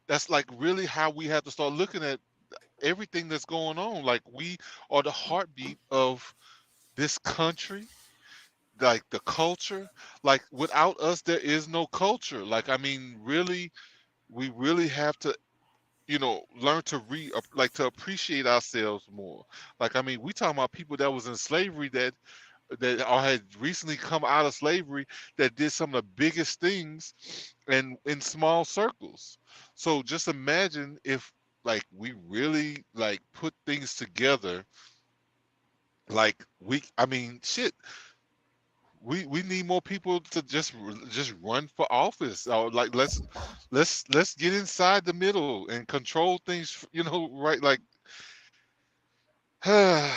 That's like really how we have to start looking at everything that's going on. Like we are the heartbeat of this country, like the culture. Like without us, there is no culture. Like, I mean, really, we really have to learn to to appreciate ourselves more. Like I mean, we talking about people that was in slavery that or had recently come out of slavery that did some of the biggest things and in small circles. So just imagine if like we really like put things together. Like I mean shit, we need more people to just run for office. Like let's get inside the middle and control things. You know, right? Like I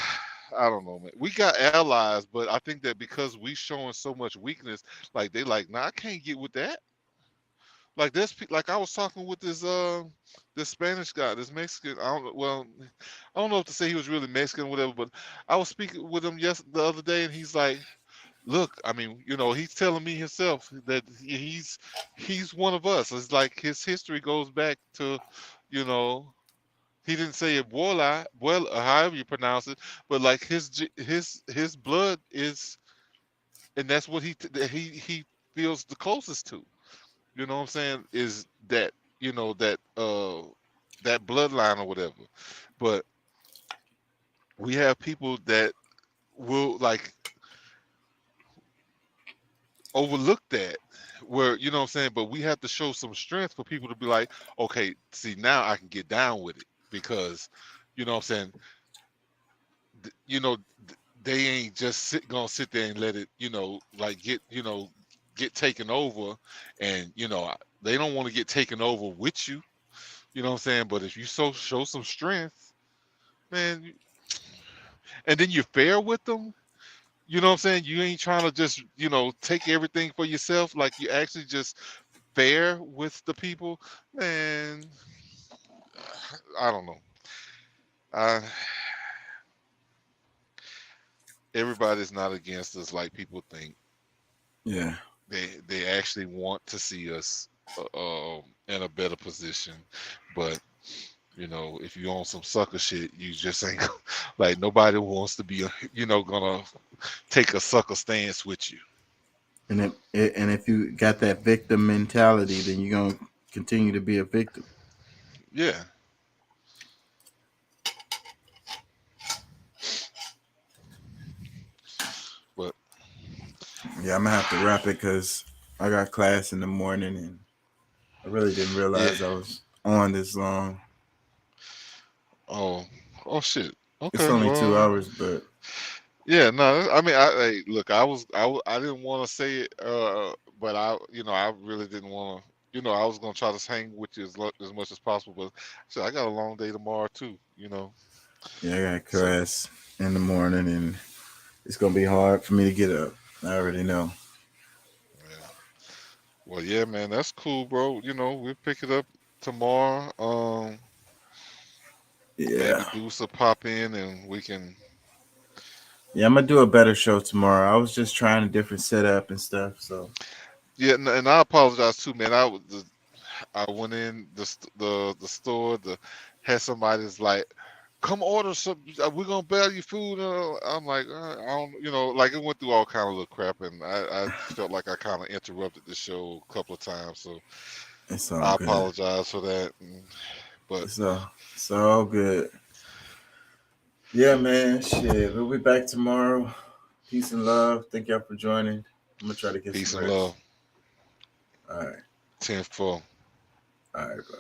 don't know, man. We got allies, but I think that because we showing so much weakness, like they like, nah, I can't get with that. Like there's like I was talking with this Spanish guy, this Mexican. I don't know if to say he was really Mexican or whatever, but I was speaking with him the other day, and he's like, look, I mean, you know, he's telling me himself that he's one of us. It's like his history goes back to, you know, he didn't say Ebola, well, however you pronounce it, but like his blood is, and that's what he feels the closest to. You know what I'm saying? Is that, you know, that bloodline or whatever. But we have people that will like overlook that, where, you know what I'm saying, but we have to show some strength for people to be like, okay, see, now I can get down with it, because, you know what I'm saying, you know, they ain't just gonna sit there and let it, you know, like get taken over, and, you know, they don't want to get taken over with you, you know what I'm saying, but if you show some strength, man, and then you're fair with them, you know what I'm saying, you ain't trying to just, you know, take everything for yourself, like you actually just fair with the people, man, I don't know. Everybody's not against us like people think.
Yeah.
They actually want to see us in a better position, but, you know, if you on some sucker shit, you just ain't like, nobody wants to be, you know, gonna take a sucker stance with you.
And if you got that victim mentality, then you're gonna continue to be a victim.
Yeah. But
yeah, I'm gonna have to wrap it because I got class in the morning, and I really didn't realize I was on this long.
Oh shit. Okay.
It's only 2 hours, but
yeah, no, I mean, I look, I didn't want to say it, but I really didn't want to, you know, I was gonna try to hang with you as much as possible, but shit, I got a long day tomorrow too, you know.
Yeah, I got class in the morning, and it's gonna be hard for me to get up. I already know.
Yeah. Well, yeah, man, that's cool, bro. You know, we'll pick it up tomorrow.
Yeah.
Maybe Deuce will pop in and we can.
Yeah, I'm gonna do a better show tomorrow. I was just trying a different setup and stuff, so.
Yeah, and I apologize too, man. I went in the store to had somebody's like, come order some. We're gonna bail you food. I'm like, I don't, you know, like it went through all kind of little crap, and I felt like I kind of interrupted the show a couple of times, so
It's all
I
good.
apologize for that. But
it's all good. Yeah, man. Shit, we'll be back tomorrow. Peace and love. Thank y'all for joining. I'm gonna try to get
peace
some
and
rest.
love.
All right.
10-4.
All right, bro.